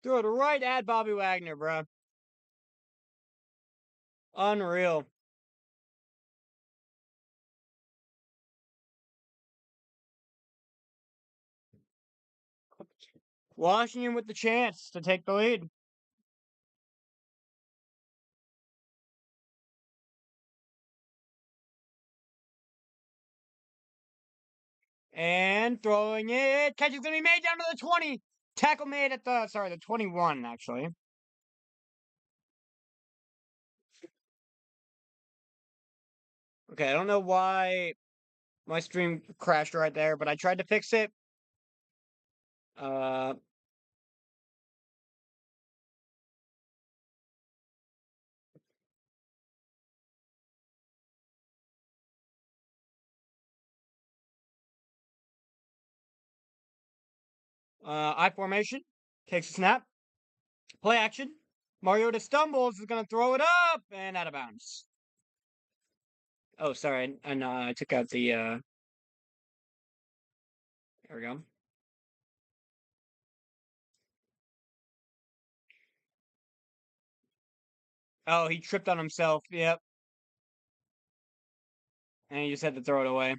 Threw it right at Bobby Wagner, bro. Unreal. Washington with the chance to take the lead. And throwing it. Catch is going to be made down to the 20. Tackle made at the 21, actually. Okay, I don't know why my stream crashed right there, but I tried to fix it. Uh, I formation. Takes a snap. Play action. Mariota stumbles, is going to throw it up and out of bounds. Oh, sorry. I took out the, there we go. Oh, he tripped on himself. Yep. And he just had to throw it away.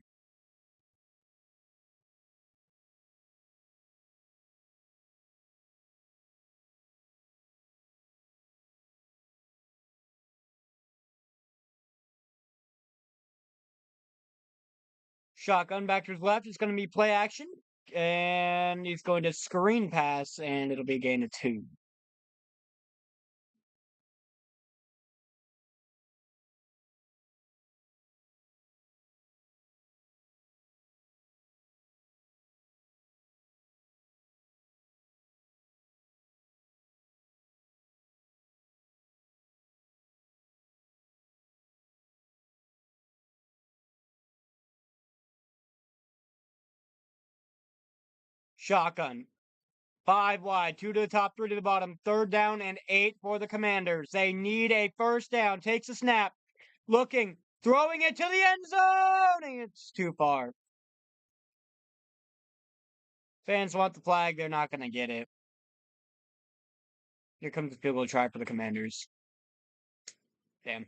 Shotgun back to his left. It's going to be play action. And he's going to screen pass, and it'll be a gain of 2. Shotgun. 5 wide, 2 to the top, 3 to the bottom. 3rd down and 8 for the Commanders. They need a first down. Takes a snap. Looking. Throwing it to the end zone. And it's too far. Fans want the flag. They're not going to get it. Here comes the field goal try for the Commanders. Damn.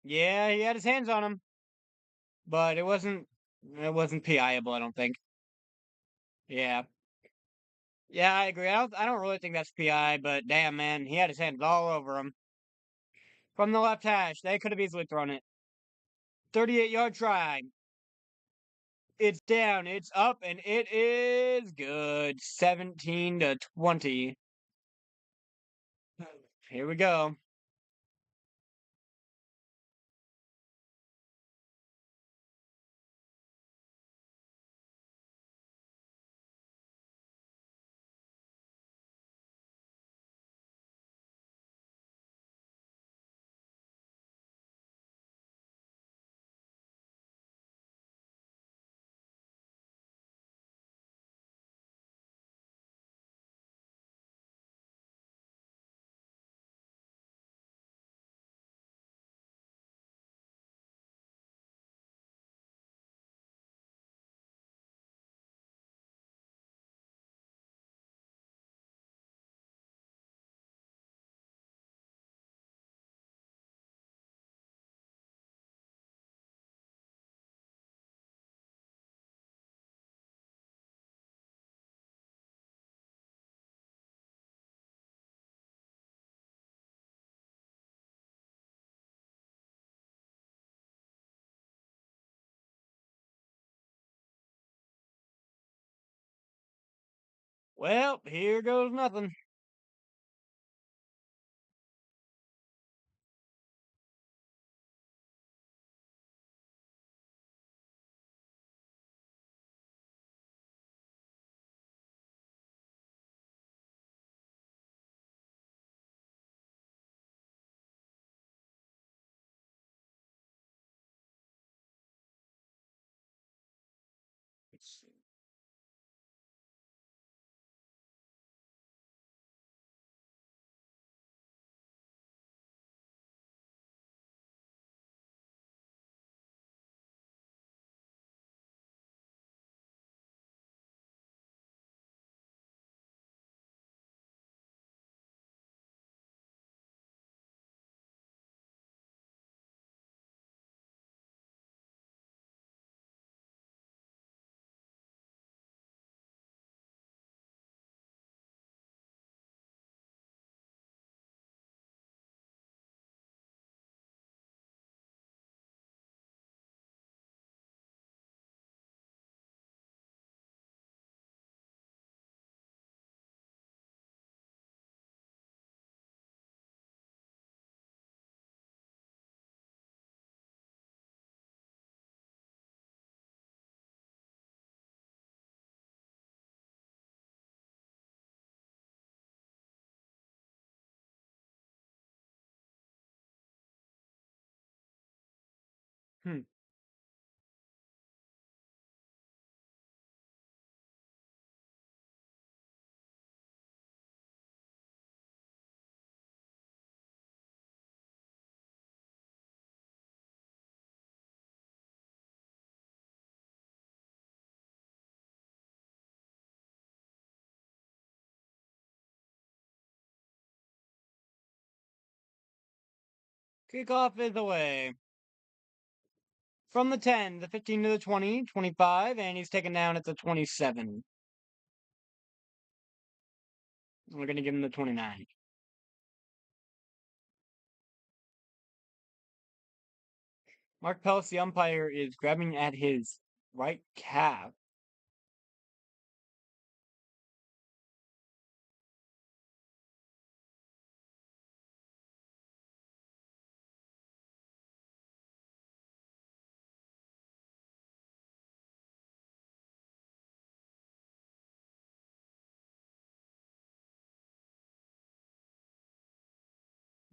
Yeah, he had his hands on him. But it wasn't PI-able, I don't think. Yeah. Yeah, I agree. I don't really think that's PI, but damn man, he had his hands all over him. From the left hash, they could have easily thrown it. 38-yard try. It's down, it's up, and it is good. 17-20. Here we go. Well, here goes nothing. Let's see. Hmm. Kickoff is away. From the 10, the 15 to the 20, 25, and he's taken down at the 27. We're going to give him the 29. Mark Pellis, the umpire, is grabbing at his right calf.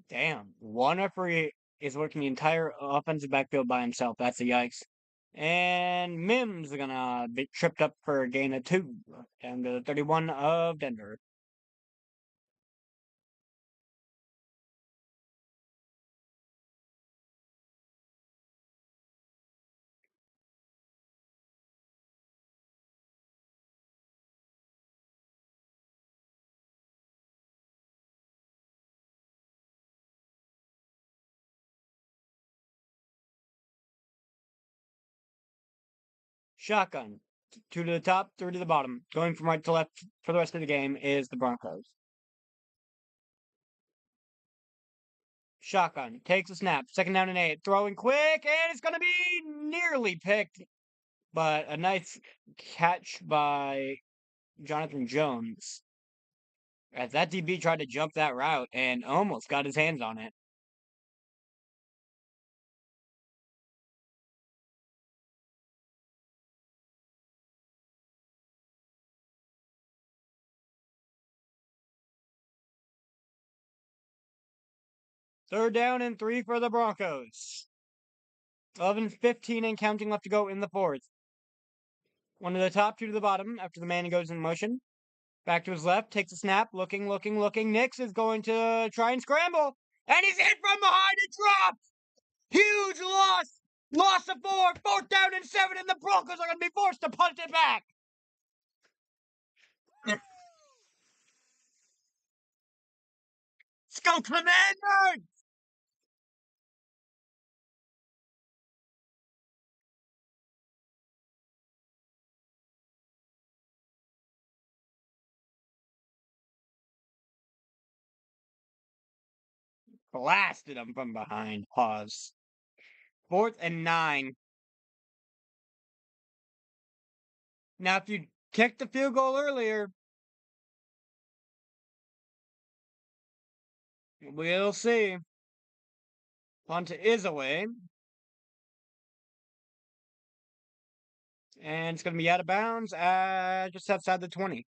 Damn. One referee is working the entire offensive backfield by himself. That's a yikes. And Mims is going to be tripped up for a gain of 2. Down to the 31 of Denver. Shotgun. 2 to the top, 3 to the bottom. Going from right to left for the rest of the game is the Broncos. Shotgun. Takes a snap. Second down and 8. Throwing quick, and it's going to be nearly picked. But a nice catch by Jonathan Jones. As that DB tried to jump that route and almost got his hands on it. Third down and 3 for the Broncos. 11:15 and counting left to go in the fourth. 1 to the top, 2 to the bottom after the man goes in motion. Back to his left, takes a snap, looking. Nix is going to try and scramble. And he's hit from behind and dropped! Huge loss! Loss of 4, 4th down and 7, and the Broncos are going to be forced to punt it back! Let's go, Commanders! Blasted him from behind. Pause. 4th and 9. Now, if you kicked the field goal earlier, we'll see. Punt is away. And it's going to be out of bounds just outside the 20.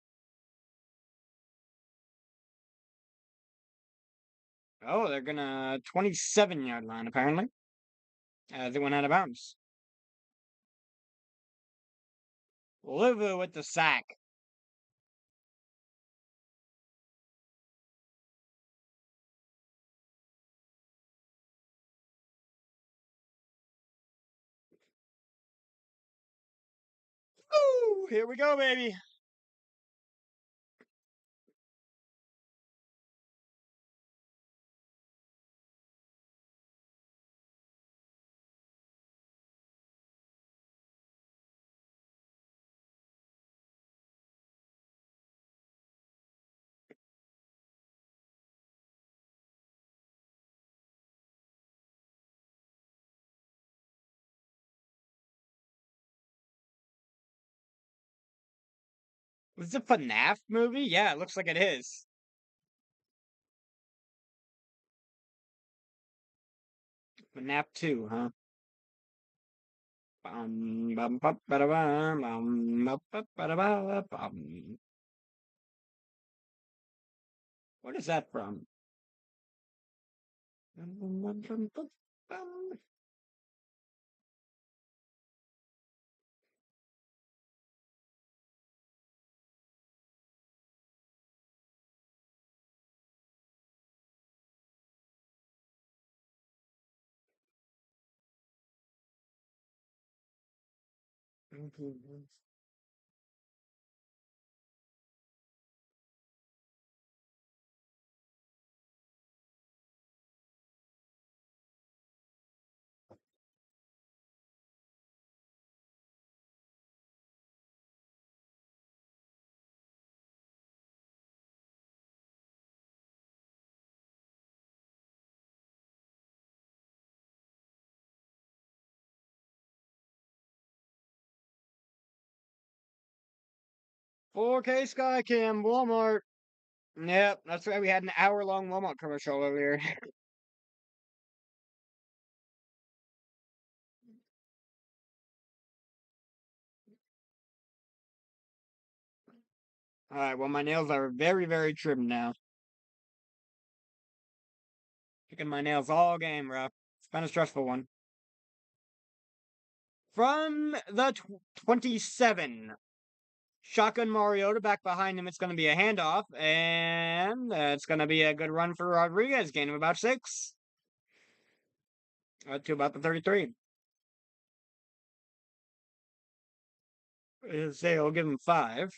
Oh, they're going to 27-yard line, apparently. As it went out of bounds. Livu with the sack. Ooh, here we go, baby. Is it a FNAF movie? Yeah, it looks like it is. FNAF 2, huh? What is that from? 4K Skycam, Walmart. Yep, that's right. We had an hour-long Walmart commercial earlier. All right, well, my nails are very, very trimmed now. Picking my nails all game, bro. It's been a stressful one. From the 27. Shotgun Mariota back behind him. It's going to be a handoff, and it's going to be a good run for Rodriguez. Gain of about 6. To about the 33. Say I'll give him 5.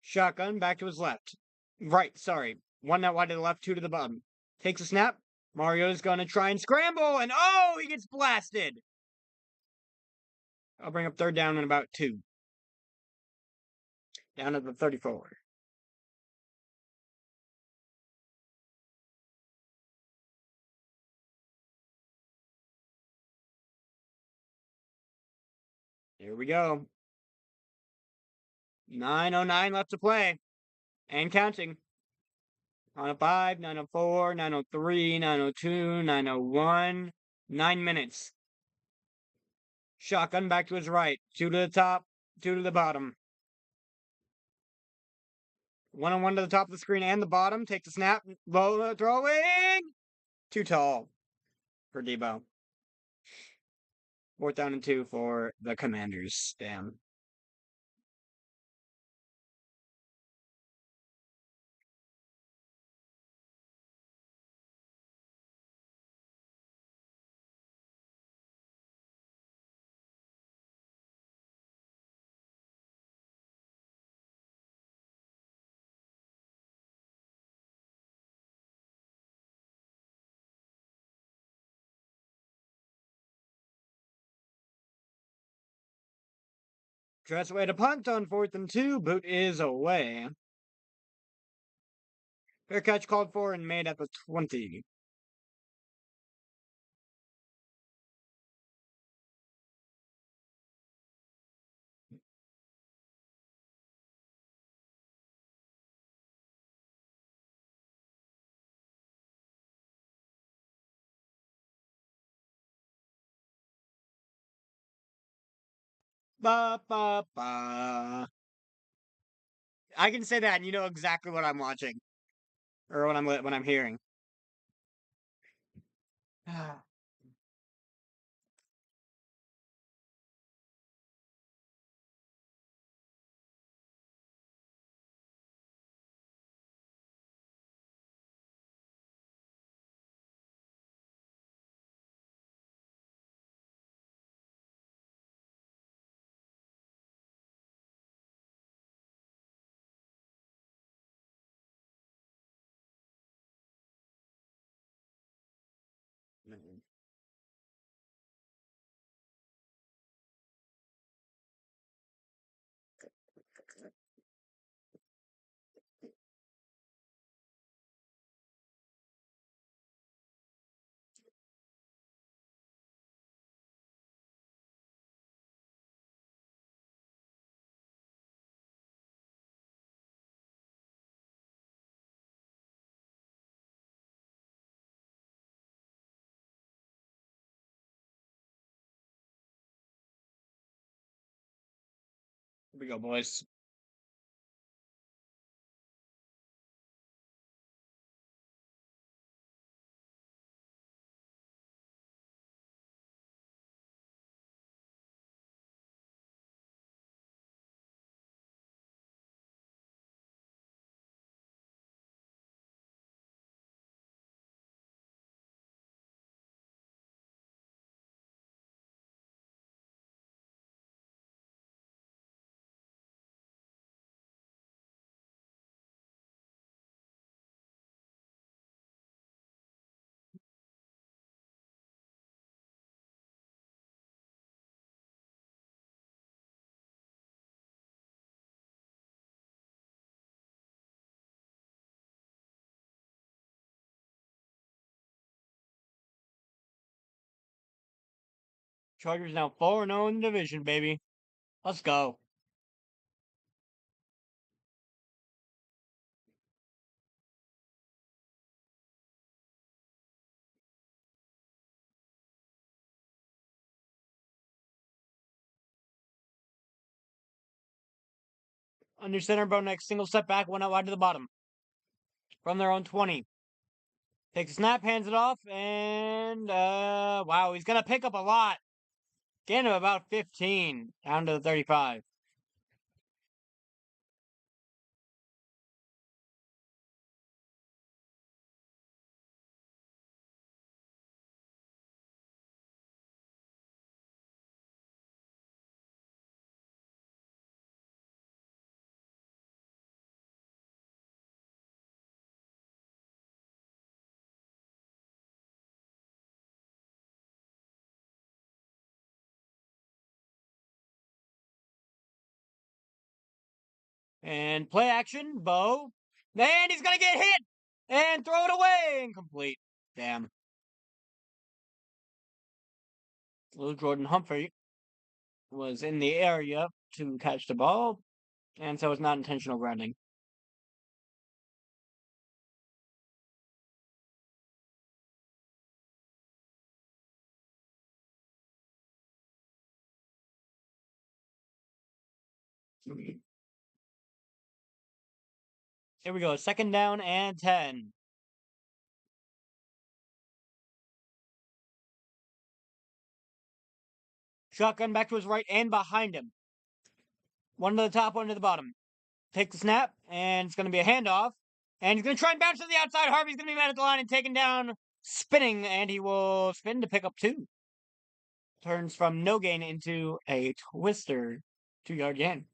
Shotgun back to his left. Right, sorry. One out wide to the left, 2 to the bottom. Takes a snap. Mariota's going to try and scramble, and oh, he gets blasted. I'll bring up third down in about 2. Down at the 34. Here we go. 9:09 left to play. And counting. 9:05, 9:04, 9:03, 9:02, 9:01. 9 minutes. Shotgun back to his right. 2 to the top, 2 to the bottom. 1-on-1 to the top of the screen and the bottom. Takes a snap. Low throwing. Too tall for Debo. 4th down and 2 for the Commanders. Damn. Dress away to punt on 4th and 2. Boot is away. Fair catch called for and made at the 20. Ba ba ba. I can say that, and you know exactly what I'm watching or what I'm hearing. Here we go, boys. Chargers now 4-0 in the division, baby. Let's go. Under center, Bo next single step back, one out wide to the bottom. From their own 20. Takes a snap, hands it off, and wow, he's gonna pick up a lot. Gain of about 15, down to the 35. And play action, Bo. And he's gonna get hit! And throw it away! Incomplete. Damn. Little Jordan Humphrey was in the area to catch the ball, and so it's not intentional grounding. Here we go, second down and 10. Shotgun back to his right and behind him. One to the top, one to the bottom. Take the snap, and it's going to be a handoff. And he's going to try and bounce to the outside. Harvey's going to be mad at the line and taken down, spinning, and he will spin to pick up 2. Turns from no gain into a twister 2-yard gain.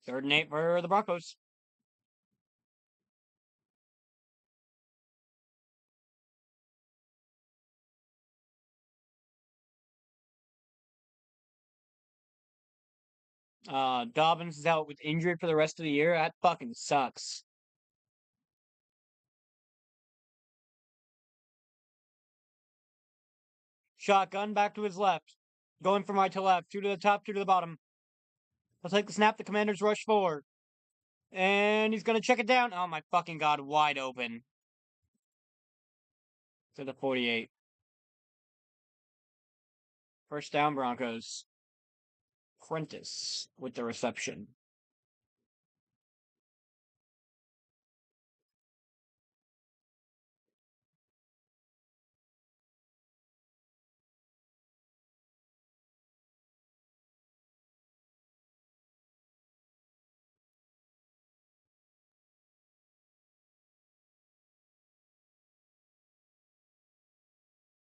3rd and 8 for the Broncos. Dobbins is out with injury for the rest of the year. That fucking sucks. Shotgun back to his left. Going from right to left. 2 to the top, 2 to the bottom. He'll take the snap. The Commanders rush forward. And he's going to check it down. Oh my fucking god, wide open. To the 48. First down, Broncos. Prentice with the reception.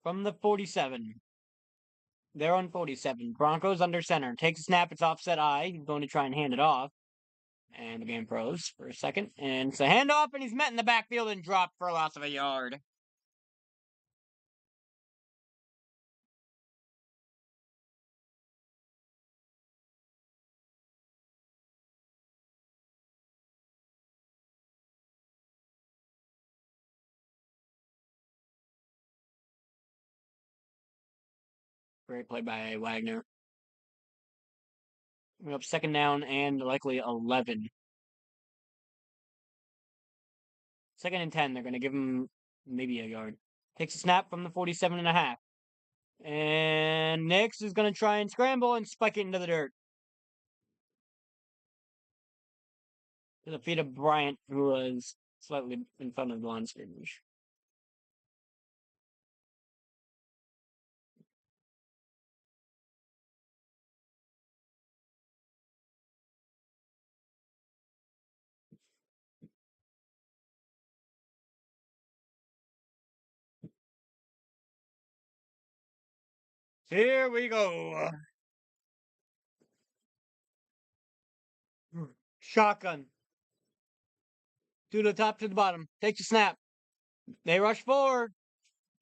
From the 47. They're on 47. Broncos under center. Takes a snap. It's offset eye. He's going to try and hand it off. And the game froze for a second. And it's a handoff, and he's met in the backfield and dropped for a loss of a yard. Great play by Wagner. We're up second down and likely 11. Second and 10. They're going to give him maybe a yard. Takes a snap from the 47.5. And Nix is going to try and scramble and spike it into the dirt. To the feet of Bryant, who was slightly in front of the line of scrimmage. Here we go. Shotgun. To the top, to the bottom. Takes a snap. They rush forward.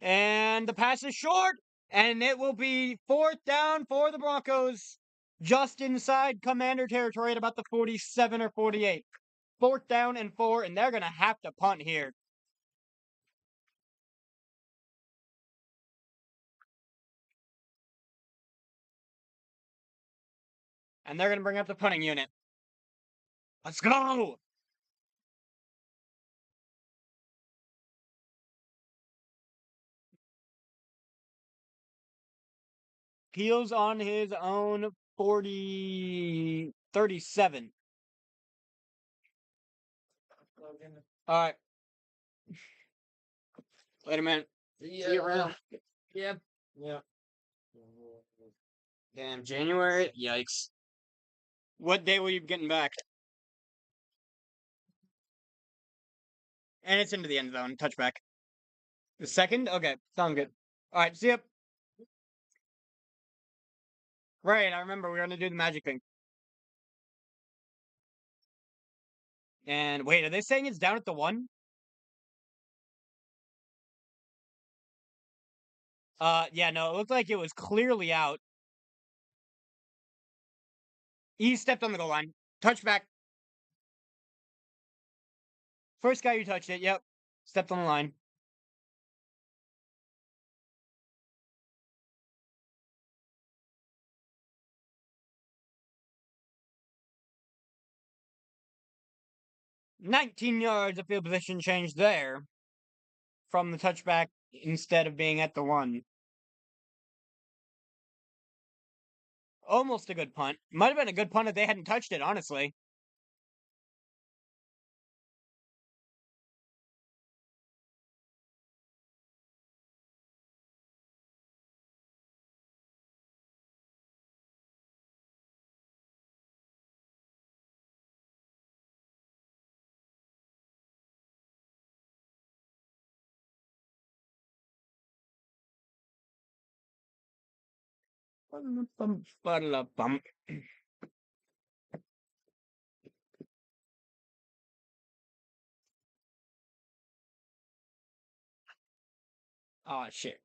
And the pass is short. And it will be 4th down for the Broncos. Just inside Commander territory at about the 47 or 48. 4th down and 4. And they're going to have to punt here. And they're going to bring up the punting unit. Let's go! Peels on his own 37. All right. Wait a minute. See you around. Yep. Yeah. Damn, January? Yikes. What day will you be getting back? And it's into the end zone. Touchback. The second? Okay. Sounds good. All right. See ya. Right. I remember we were going to do the magic thing. And wait, are they saying it's down at the 1? Yeah, no, it looked like it was clearly out. He stepped on the goal line. Touchback. First guy who touched it. Yep. Stepped on the line. "19 yards of field position change there from the touchback instead of being at the 1. Almost a good punt. Might have been a good punt if they hadn't touched it, honestly. Oh, shit.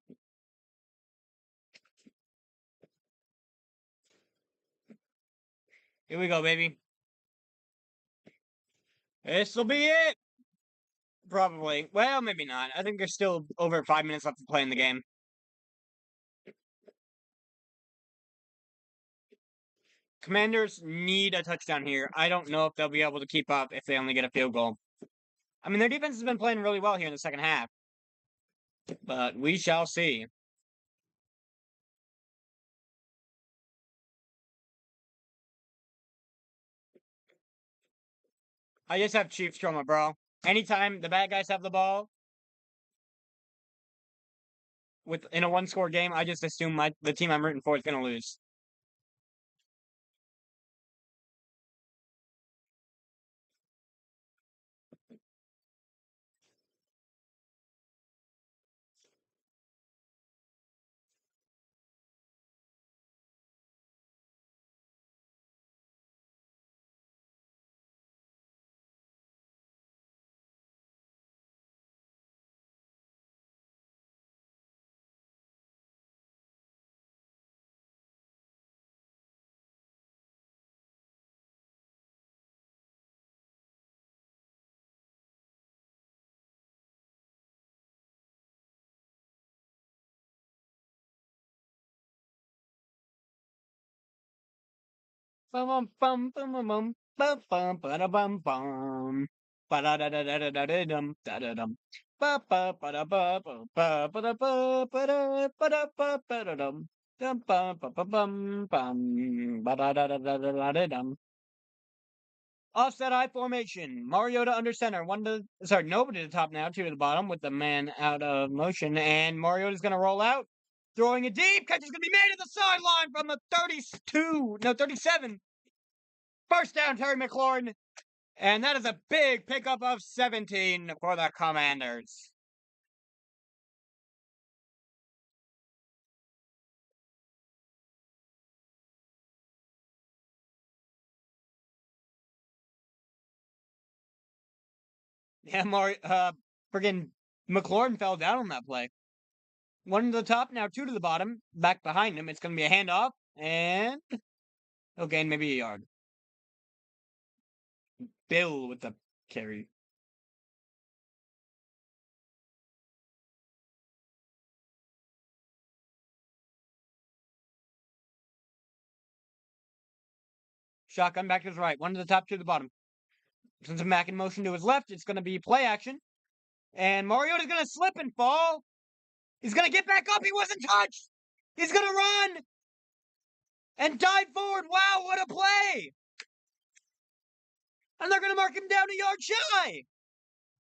Here we go, baby. This'll be it! Probably. Well, maybe not. I think there's still over 5 minutes left to play in the game. Commanders need a touchdown here. I don't know if they'll be able to keep up if they only get a field goal. I mean, their defense has been playing really well here in the second half. But we shall see. I just have Chiefs trauma, bro. Anytime the bad guys have the ball in a one-score game, I just assume the team I'm rooting for is gonna lose. Bum bum bum bum bum bum bum bum bum bum ba da da da da da da da dum da da dum ba ba ba da ba ba ba ba da ba ba da ba da ba ba da dum dum ba ba ba bum bum ba da da da da da da da dum. Offset I formation. Mariota under center. Nobody to the top now, 2 to the bottom with the man out of motion. And Mariota's going to roll out. Throwing it deep. Catch is going to be made at the sideline from the 37. First down, Terry McLaurin. And that is a big pickup of 17 for the Commanders. Yeah, friggin' McLaurin fell down on that play. 1 to the top, now 2 to the bottom. Back behind him. It's going to be a handoff. And he'll gain maybe a yard. Bill with the carry. Shotgun back to his right. One to the top, two to the bottom. Since Mack in motion to his left, it's going to be play action. And Mariota's going to slip and fall. He's going to get back up. He wasn't touched. He's going to run and dive forward. Wow, what a play. And they're going to mark him down a yard shy.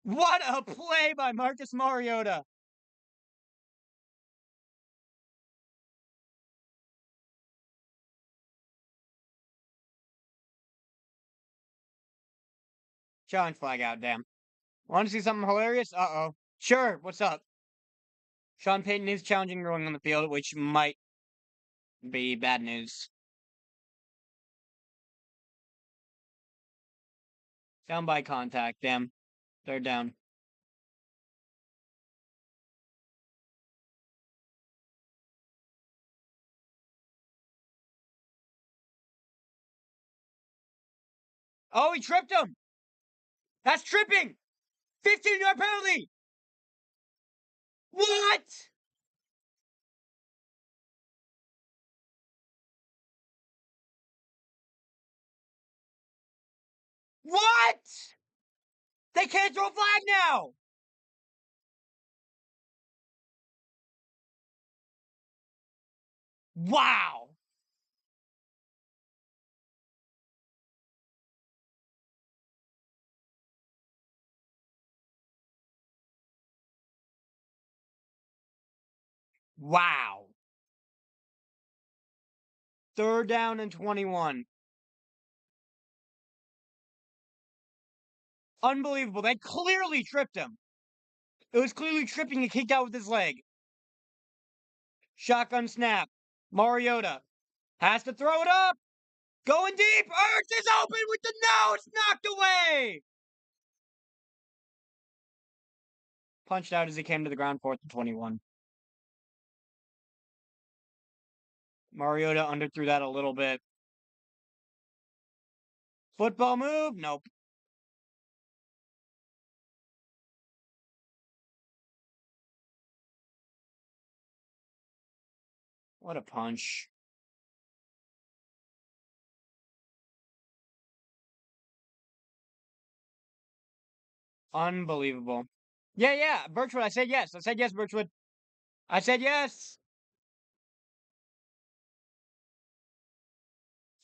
What a play by Marcus Mariota. Challenge flag out, damn. Want to see something hilarious? Uh-oh. Sure, what's up? Sean Payton is challenging rolling on the field, which might be bad news. Down by contact, damn. They're down. Oh, he tripped him! That's tripping! 15-yard penalty! What? What? They can't throw a flag now! Wow! Wow. 3rd down and 21. Unbelievable. They clearly tripped him. It was clearly tripping. He kicked out with his leg. Shotgun snap. Mariota has to throw it up. Going deep. Ertz is open with the no. It's knocked away. Punched out as he came to the ground. 4th and 21. Mariota underthrew that a little bit. Football move? Nope. What a punch. Unbelievable. Yeah. Birchwood, I said yes. I said yes, Birchwood. I said yes.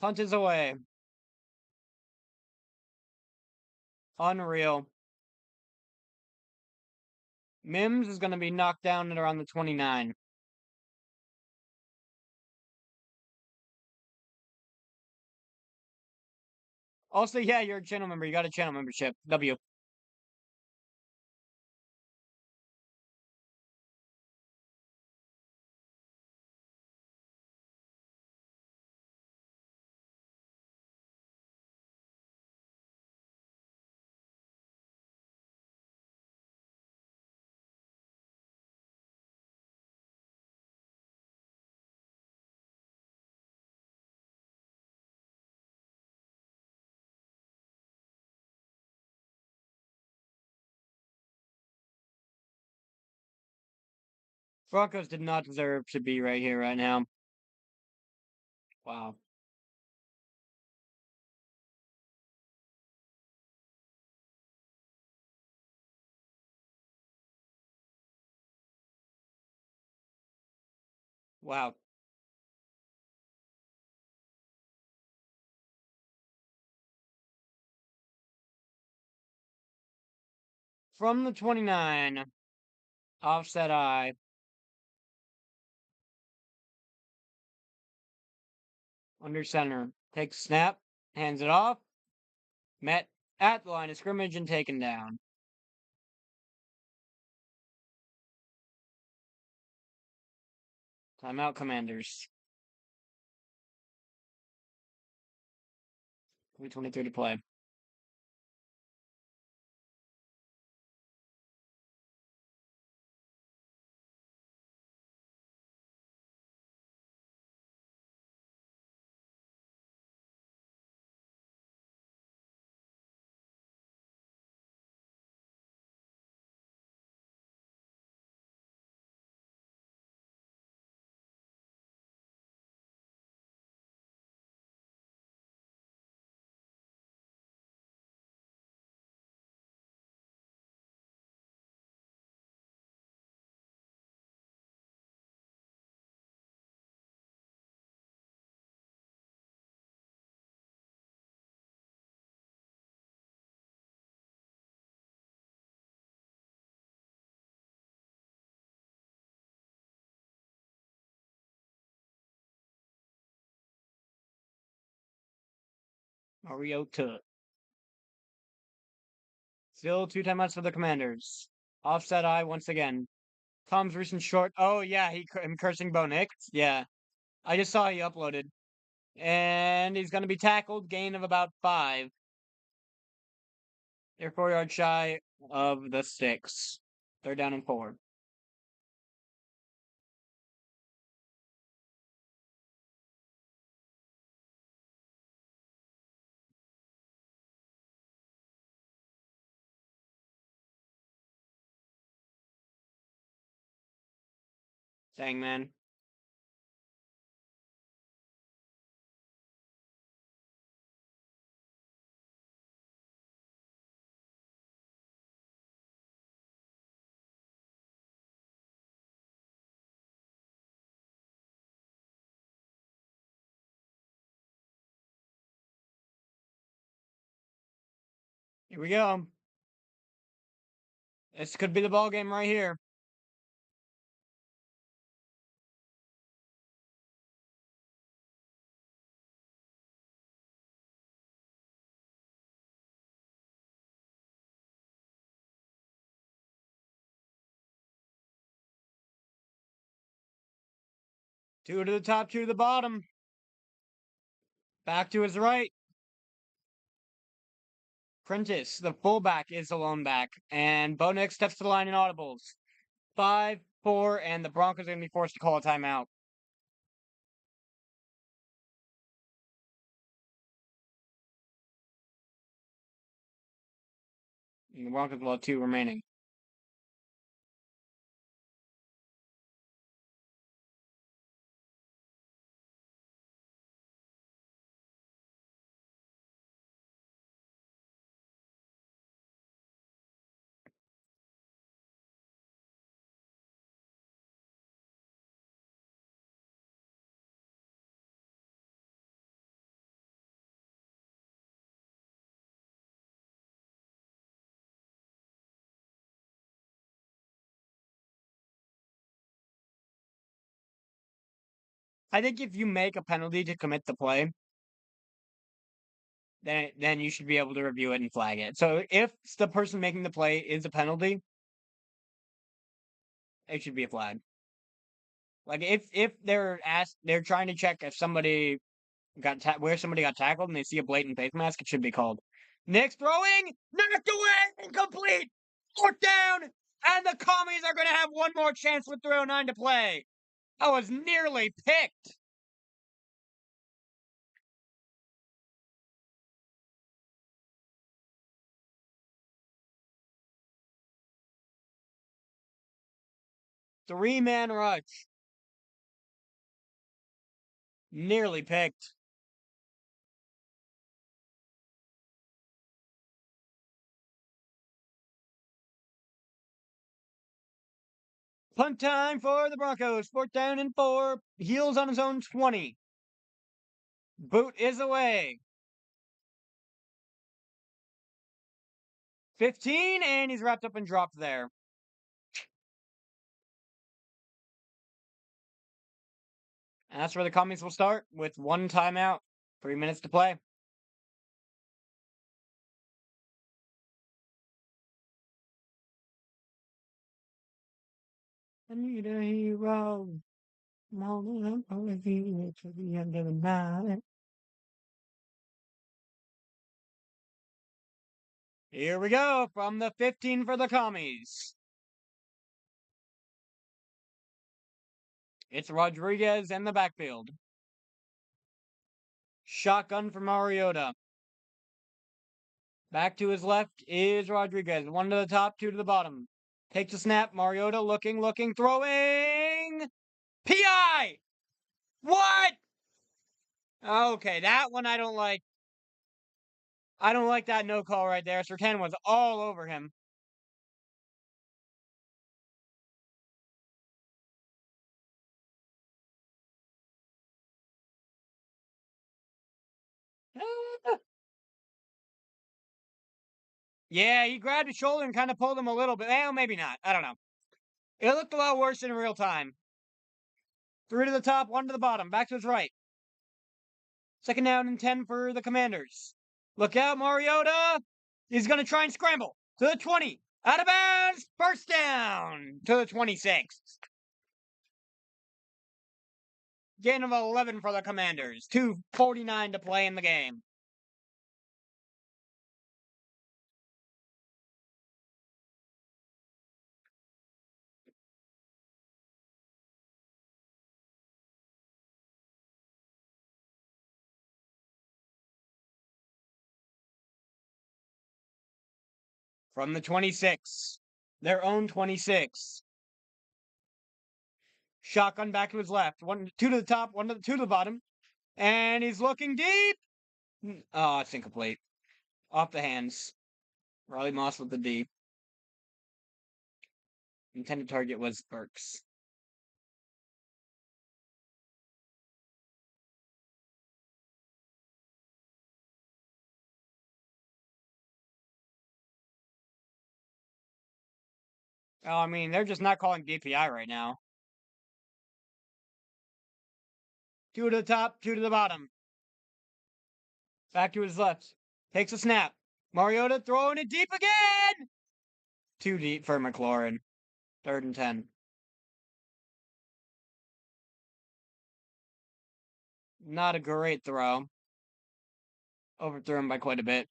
Punt is away. Unreal. Mims is going to be knocked down at around the 29. Also, yeah, you're a channel member. You got a channel membership. W. Broncos did not deserve to be right here, right now. Wow. Wow. From the 29, offset I. Under center. Takes snap. Hands it off. Met at the line of scrimmage and taken down. Timeout, Commanders. 3:23 to play. Mariota. Still 2 timeouts for the Commanders. Offset eye once again. Tom's recent short. Oh, yeah, him cursing Bo Nix. Yeah. I just saw he uploaded. And he's going to be tackled. Gain of about 5. They're 4 yards shy of the 6. They're down and 4. Dang, man. Here we go. This could be the ball game right here. Two to the top, two to the bottom. Back to his right. Prentice, the fullback, is the lone back. And Bo Nix steps to the line in audibles. 5, 4, and the Broncos are going to be forced to call a timeout. And the Broncos will have 2 remaining. I think if you make a penalty to commit the play, then you should be able to review it and flag it. So if the person making the play is a penalty, it should be a flag. Like if they're trying to check if somebody where somebody got tackled and they see a blatant face mask, it should be called. Nick's throwing, knocked away, incomplete, 4th down, and the Commies are going to have one more chance with 3:09 to play. I was nearly picked. Three-man rush. Nearly picked. Punt time for the Broncos. 4th down and 4. Heels on his own 20. Boot is away. 15, and he's wrapped up and dropped there. And that's where the Commies will start with 1 timeout. 3 minutes to play. I need a hero. Morning, I'm to the end of the night. Here we go from the 15 for the Commies. It's Rodriguez in the backfield. Shotgun for Mariota. Back to his left is Rodriguez. 1 to the top, 2 to the bottom. Takes a snap. Mariota looking, throwing. PI! What? Okay, that one I don't like. I don't like that no call right there. Sertan was all over him. Yeah, he grabbed his shoulder and kind of pulled him a little bit. Well, maybe not. I don't know. It looked a lot worse in real time. 3 to the top, 1 to the bottom. Back to his right. 2nd down and 10 for the Commanders. Look out, Mariota. He's going to try and scramble to the 20. Out of bounds. First down to the 26. Gain of 11 for the Commanders. 2:49 to play in the game. From the 26. Their own 26. Shotgun back to his left. Two to the top, two to the bottom. And he's looking deep. Oh, it's incomplete. Off the hands. Riley Moss with the deep. Intended target was Burks. Oh, I mean, they're just not calling DPI right now. Two to the top, two to the bottom. Back to his left. Takes a snap. Mariota throwing it deep again! Too deep for McLaurin. 3rd and 10. Not a great throw. Overthrew him by quite a bit.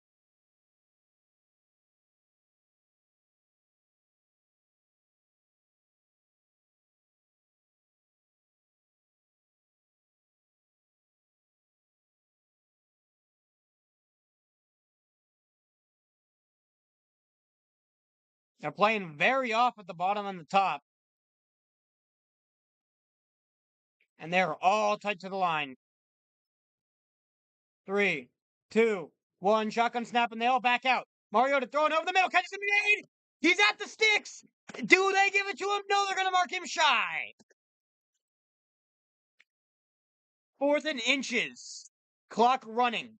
They're playing very off at the bottom and the top. And they're all tight to the line. 3, 2, 1. Shotgun snap, and they all back out. Mariota throwing over the middle. Catches him in. He's at the sticks. Do they give it to him? No, they're going to mark him shy. 4th and inches. Clock running.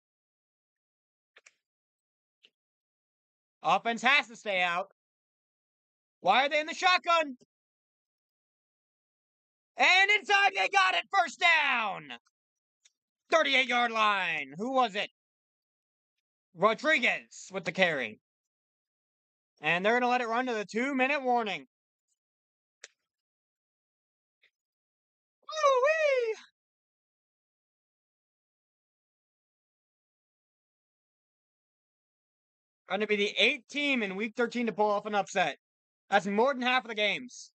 Offense has to stay out. Why are they in the shotgun? And inside, they got it. First down. 38-yard line. Who was it? Rodriguez with the carry. And they're going to let it run to the 2-minute warning. Woo-wee! Going to be the 8th team in Week 13 to pull off an upset. That's more than half of the games.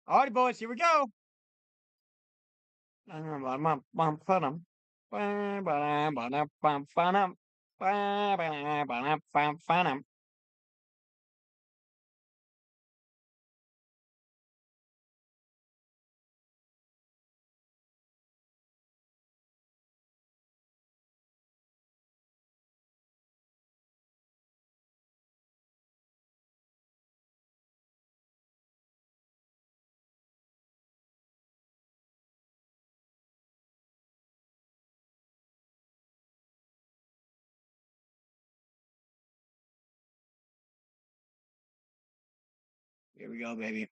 All right, boys, here we go. Here we go, baby.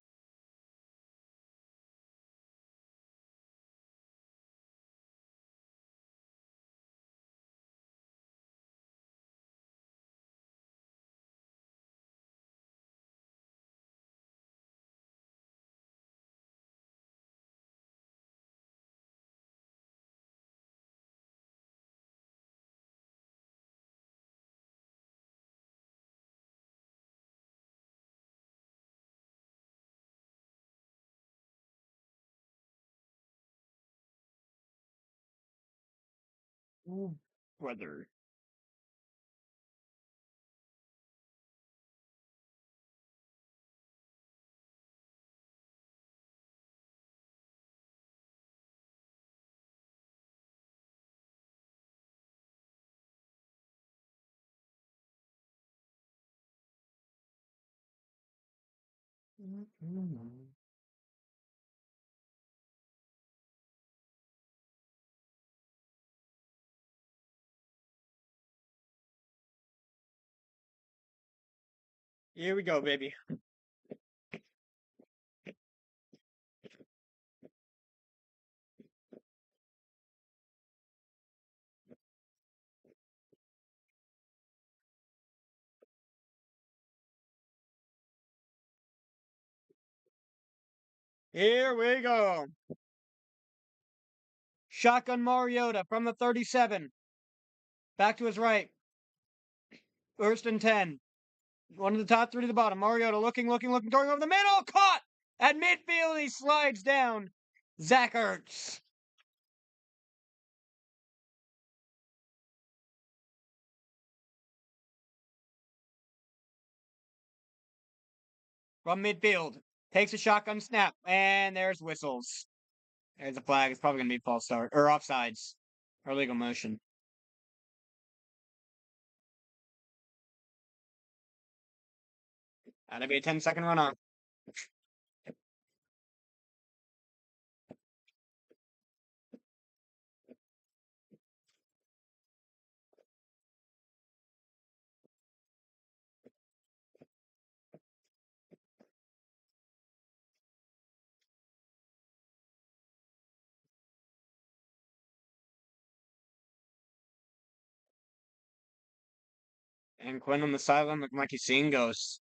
Ooh, brother. Here we go, baby. Here we go. Shotgun Mariota from the 37. Back to his right. First and 10. One of the top three to the bottom. Mariota looking, throwing over the middle. Caught! At midfield, he slides down. Zach Ertz. From midfield. Takes a shotgun snap. And there's whistles. There's a flag. It's probably going to be false start. Or offsides. Or legal motion. That'll be a 10-second run on. And Quinn on the sideline looking like he's seeing ghosts.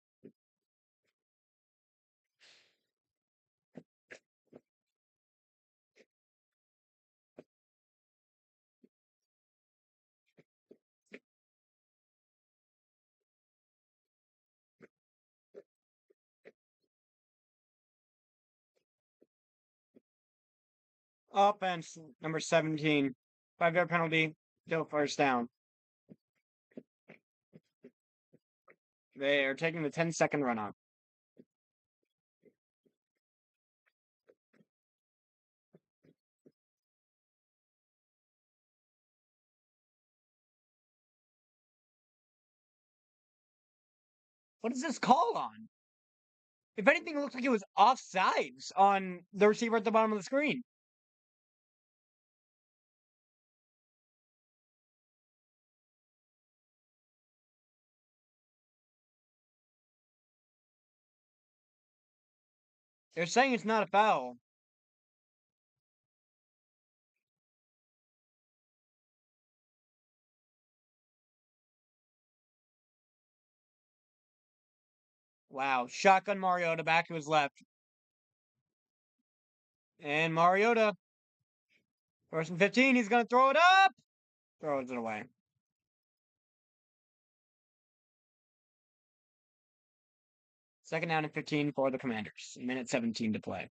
Offense, number 17. 5-yard penalty. Still first down. They are taking the 10-second run on. What is this call on? If anything, it looks like it was offsides on the receiver at the bottom of the screen. They're saying it's not a foul. Wow. Shotgun Mariota back to his left. And Mariota, first and 15, he's going to throw it up. Throws it away. Second down and 15 for the Commanders. Minute 17 to play.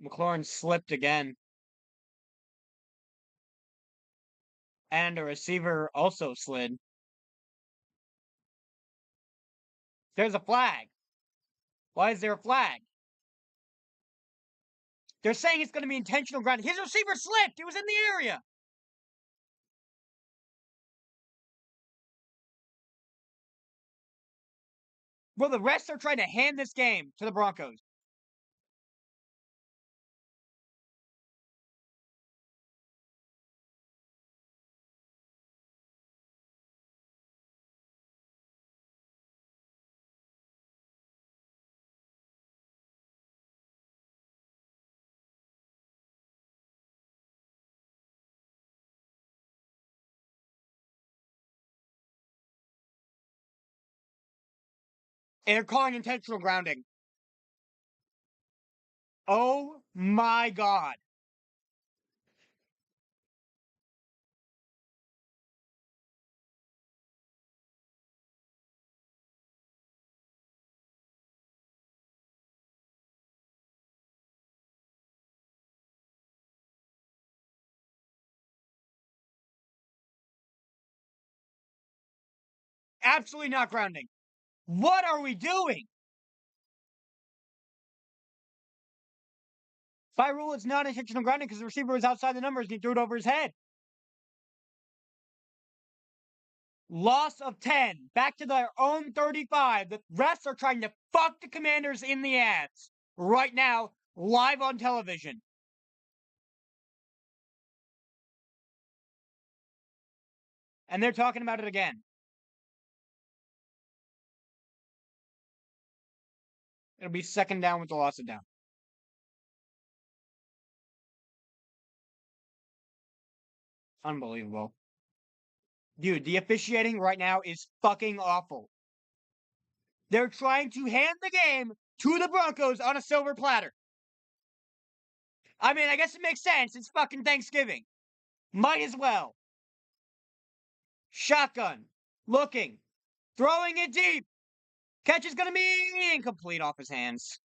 McLaurin slipped again. And a receiver also slid. There's a flag. Why is there a flag? They're saying it's going to be intentional grounding. His receiver slipped. He was in the area. Well, the refs are trying to hand this game to the Broncos. And they're calling intentional grounding. Oh my God. Absolutely not grounding. What are we doing? By rule, it's not intentional grounding because the receiver was outside the numbers and he threw it over his head. Loss of 10. Back to their own 35. The refs are trying to fuck the Commanders in the ass right now, live on television. and they're talking about it again. It'll be second down with the loss of down. Unbelievable. Dude, the officiating right now is fucking awful. They're trying to hand the game to the Broncos on a silver platter. I mean, I guess it makes sense. It's fucking Thanksgiving. Might as well. Shotgun. Looking. Throwing it deep. Catch is going to be incomplete off his hands.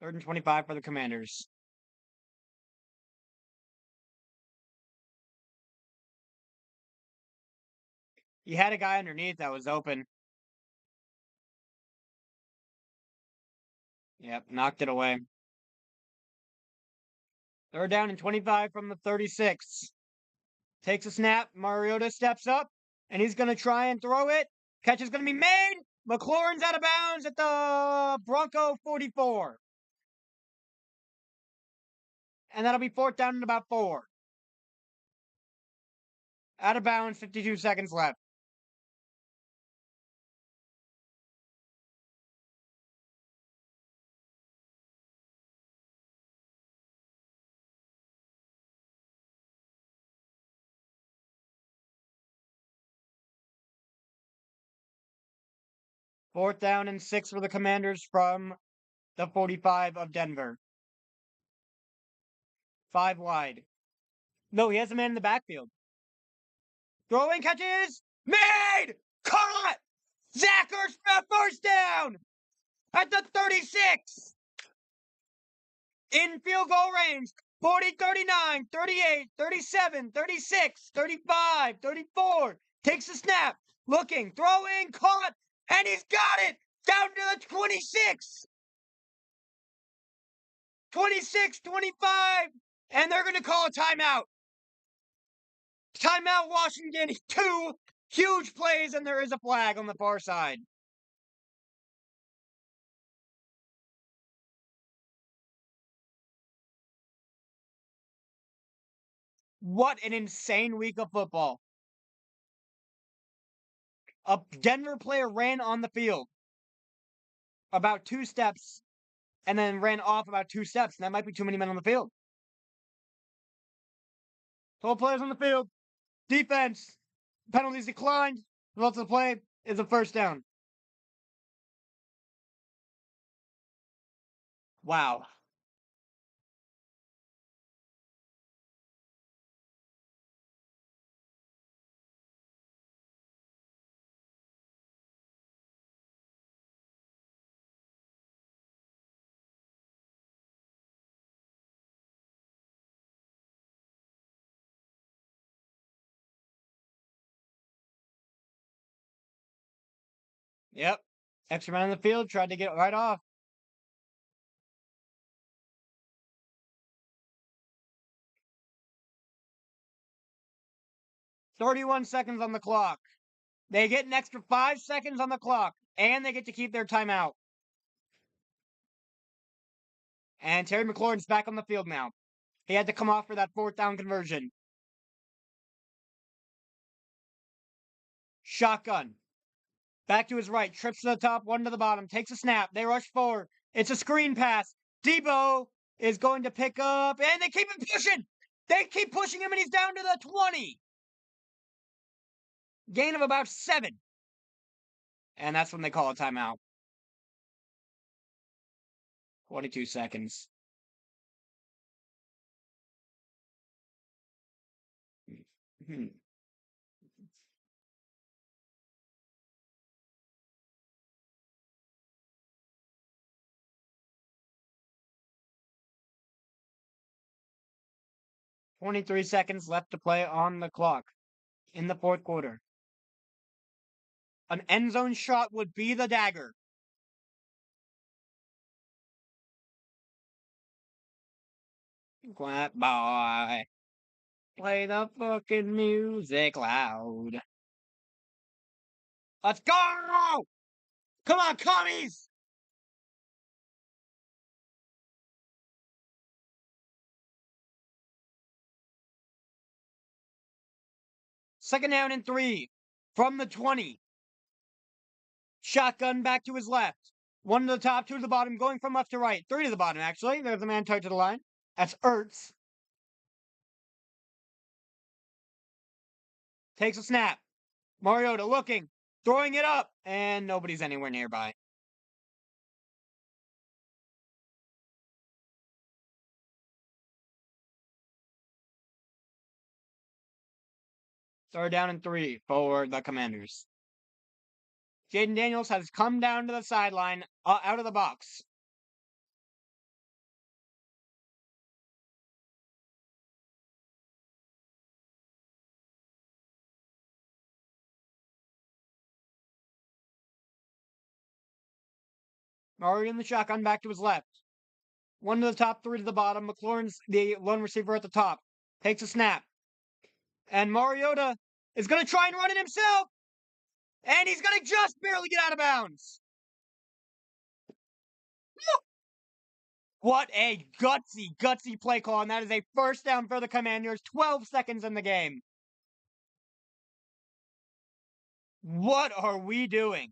Third and 25 for the Commanders. He had a guy underneath that was open. Yep, knocked it away. Third down and 25 from the 36. Takes a snap. Mariota steps up, and he's going to try and throw it. Catch is going to be made. McLaurin's out of bounds at the Bronco 44. And that'll be fourth down and about 4. Out of bounds, 52 seconds left. Fourth down and 6 for the Commanders from the 45 of Denver. 5 wide. No, he has a man in the backfield. Throwing catches. Made! Caught! Zach Ertz for a first down! At the 36! In field goal range. 40, 39, 38, 37, 36, 35, 34. Takes a snap. Looking, throwing, caught, and he's got it! Down to the 26! 26, 25, and they're going to call a timeout. Timeout, Washington. 2 huge plays, and there is a flag on the far side. What an insane week of football. A Denver player ran on the field about 2 steps and then ran off about 2 steps. And that might be too many men on the field. 12 players on the field. Defense. Penalties declined. The result of the play is a first down. Wow. Yep. Extra man on the field. Tried to get it right off. 31 seconds on the clock. They get an extra 5 seconds on the clock, and they get to keep their timeout. And Terry McLaurin's back on the field now. He had to come off for that fourth down conversion. Shotgun. Back to his right. Trips to the top, 1 to the bottom. Takes a snap. They rush forward. It's a screen pass. Debo is going to pick up, and they keep him pushing. They keep pushing him, and he's down to the 20. Gain of about 7. And that's when they call a timeout. 22 seconds. Hmm. 23 seconds left to play on the clock in the fourth quarter. An end zone shot would be the dagger. Boy. Play the fucking music loud. Let's go! Come on, commies! Second down and 3 from the 20. Shotgun back to his left. One to the top, two to the bottom, going from left to right. Three to the bottom, actually. There's a man tight to the line. That's Ertz. Takes a snap. Mariota looking, throwing it up, and nobody's anywhere nearby. Third down and 3 for the Commanders. Jaden Daniels has come down to the sideline, out of the box. Murray in the shotgun back to his left. One to the top, three to the bottom. McLaurin's the lone receiver at the top. Takes a snap. And Mariota is going to try and run it himself. And he's going to just barely get out of bounds. What a gutsy play call. And that is a first down for the Commanders. 12 seconds in the game. What are we doing?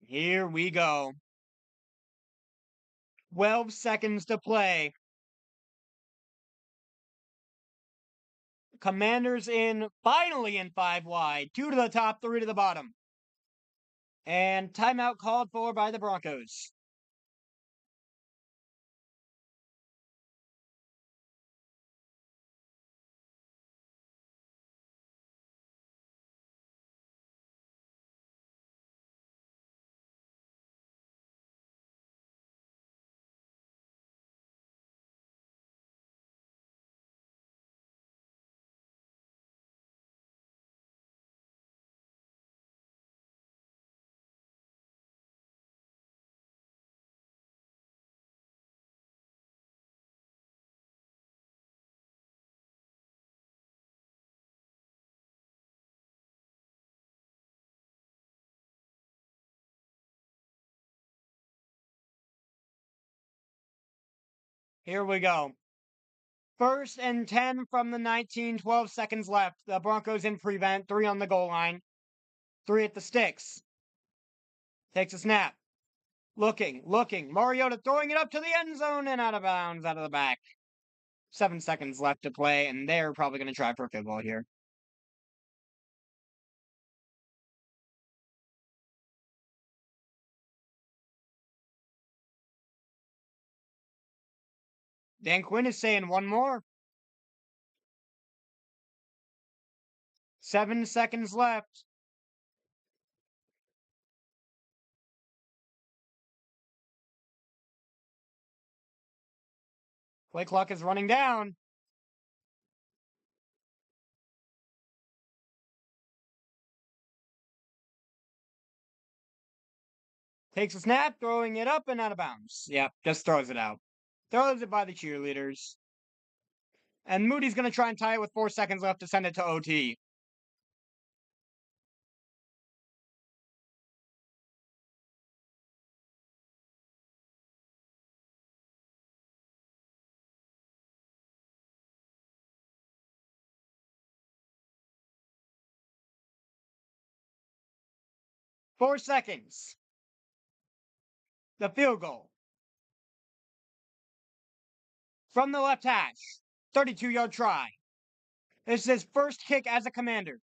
Here we go. 12 seconds to play. Commanders finally in 5 wide. 2 to the top, 3 to the bottom. And timeout called for by the Broncos. Here we go. First and 10 from the 19, 12 seconds left. The Broncos in prevent, 3 on the goal line, 3 at the sticks. Takes a snap. Looking. Mariota throwing it up to the end zone and out of bounds, out of the back. 7 seconds left to play, and they're probably going to try for a field goal here. Dan Quinn is saying one more. 7 seconds left. Play clock is running down. Takes a snap, throwing it up and out of bounds. Yep, just throws it out. Throws it by the cheerleaders. And Moody's going to try and tie it with 4 seconds left to send it to OT. Four seconds. The field goal. From the left hash. 32-yard try. This is his first kick as a Commander.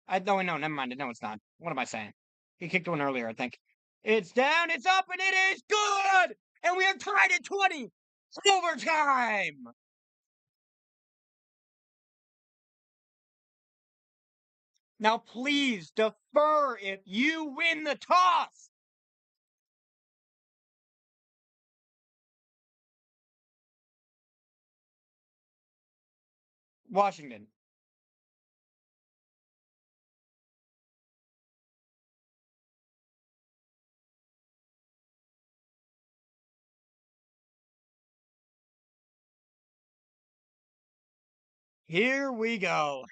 No, never mind. No, it's not. What am I saying? He kicked one earlier, I think. It's down, it's up, and it is good! And we are tied at 20! Overtime! Now, please defer if you win the toss! Washington. Here we go.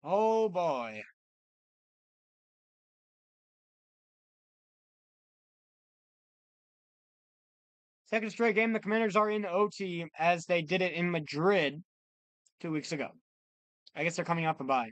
Oh boy. Second straight game, the Commanders are in OT as they did it in Madrid 2 weeks ago. I guess they're coming off a bye.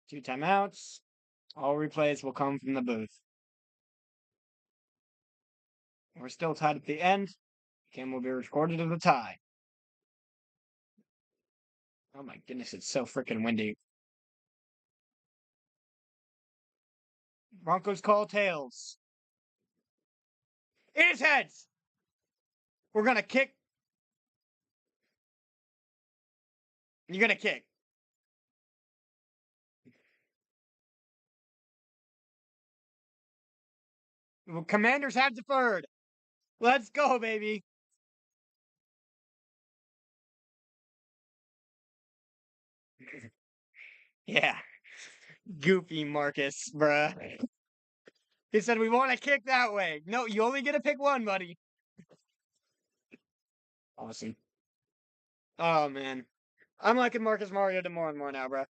Two timeouts. All replays will come from the booth. We're still tied at the end. Game will be recorded as a tie. Oh my goodness, it's so freaking windy. Broncos call tails. It is heads. We're gonna kick. You're gonna kick. Commanders have deferred. Let's go, baby. Yeah. Goofy Marcus, bruh. He said we want to kick that way. No, you only get to pick one, buddy. Awesome. Oh man. I'm liking Marcus Mariota more and more now, bruh.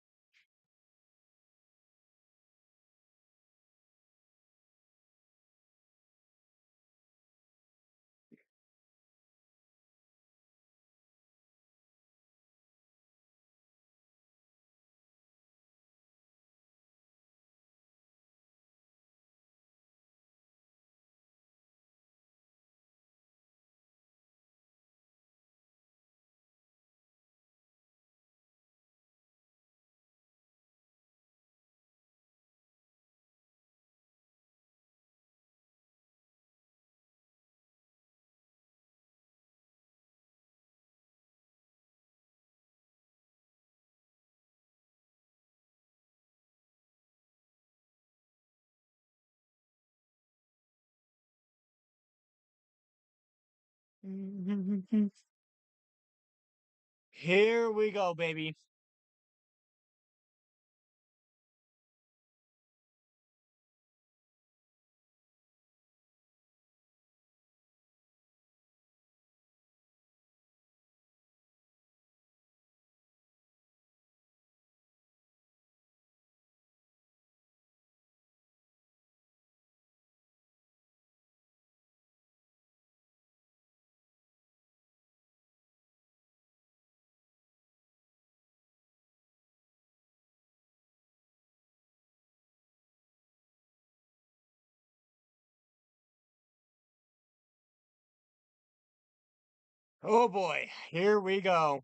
Here we go, baby. Oh boy, here we go.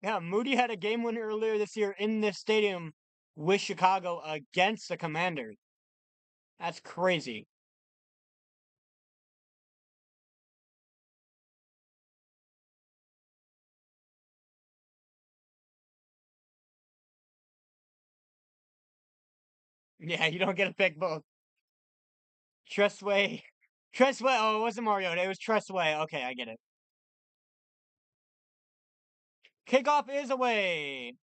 Yeah, Moody had a game winner earlier this year in this stadium with Chicago against the Commanders. That's crazy. Yeah, you don't get to pick both. Tressway. Tressway. Oh, it wasn't Mariota. It was Tressway. Okay, I get it. Kickoff is away.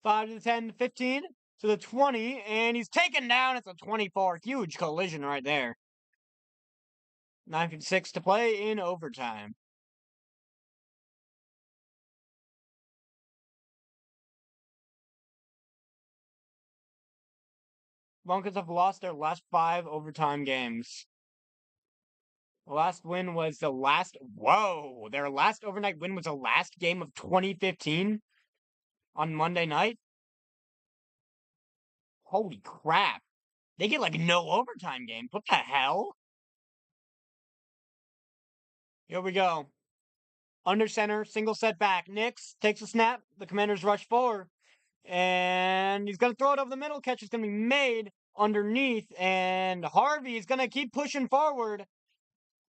5 to the 10 to 15 to the 20, and he's taken down. It's a 24. Huge collision right there. 9:56 to play in overtime. Broncos have lost their last 5 overtime games. The last win was the last. Whoa! Their last overnight win was the last game of 2015 on Monday night. Holy crap! They get, like, no overtime games. What the hell? Here we go. Under center, single set back. Nix takes a snap. The Commanders rush forward. And he's going to throw it over the middle. Catch is going to be made underneath. And Harvey is going to keep pushing forward.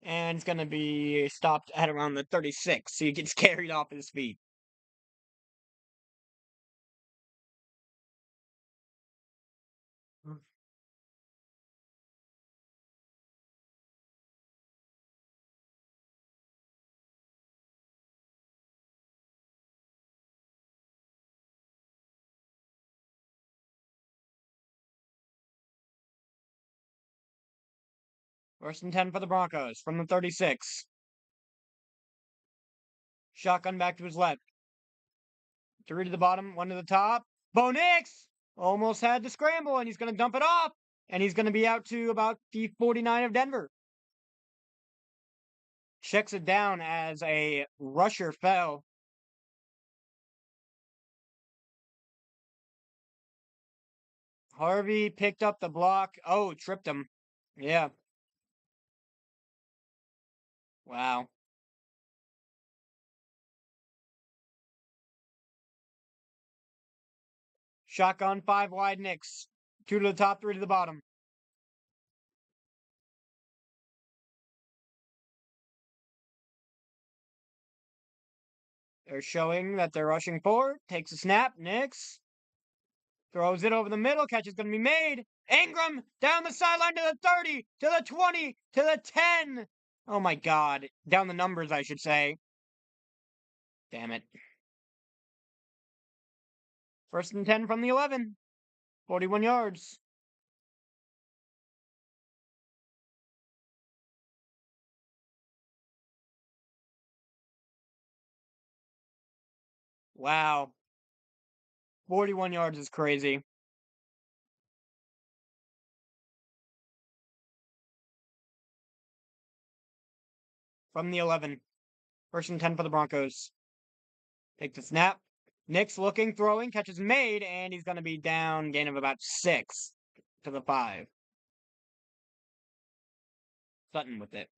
And it's going to be stopped at around the 36. So he gets carried off his feet. First and 10 for the Broncos from the 36. Shotgun back to his left. Three to the bottom, one to the top. Bo Nix almost had to scramble, and he's going to dump it off. And he's going to be out to about the 49 of Denver. Checks it down as a rusher fell. Harvey picked up the block. Oh, tripped him. Yeah. Wow. Shotgun, 5 wide Knicks. 2 to the top, 3 to the bottom. They're showing that they're rushing forward. Takes a snap. Knicks throws it over the middle. Catch is going to be made. Ingram down the sideline to the 30, to the 20, to the 10. Oh my God. Down the numbers, I should say. Damn it. First and 10 from the 11. 41 yards. Wow. 41 yards is crazy. From the 11. First and 10 for the Broncos. Take the snap. Nick's looking, throwing, catches made, and he's going to be down, gain of about 6 to the 5. Sutton with it.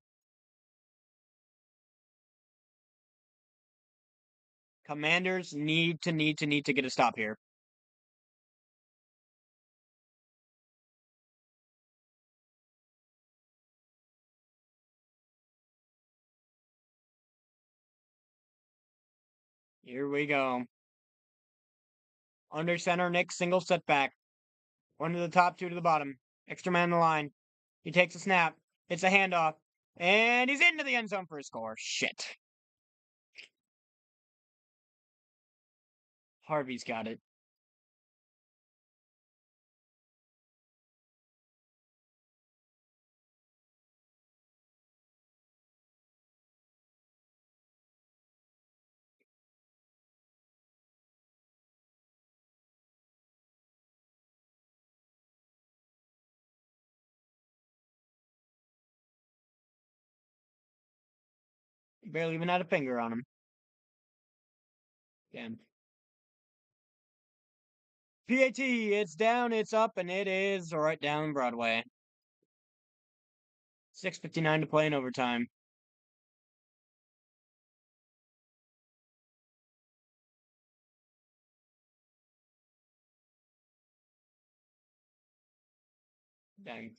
Commanders need to get a stop here. Here we go. Under center, Nick, single setback. 1 to the top, 2 to the bottom. Extra man on the line. He takes a snap. It's a handoff. And he's into the end zone for a score. Shit. Harvey's got it. Barely even had a finger on him. Damn. PAT, it's down, it's up, and it is right down Broadway. 6:59 to play in overtime. Dang.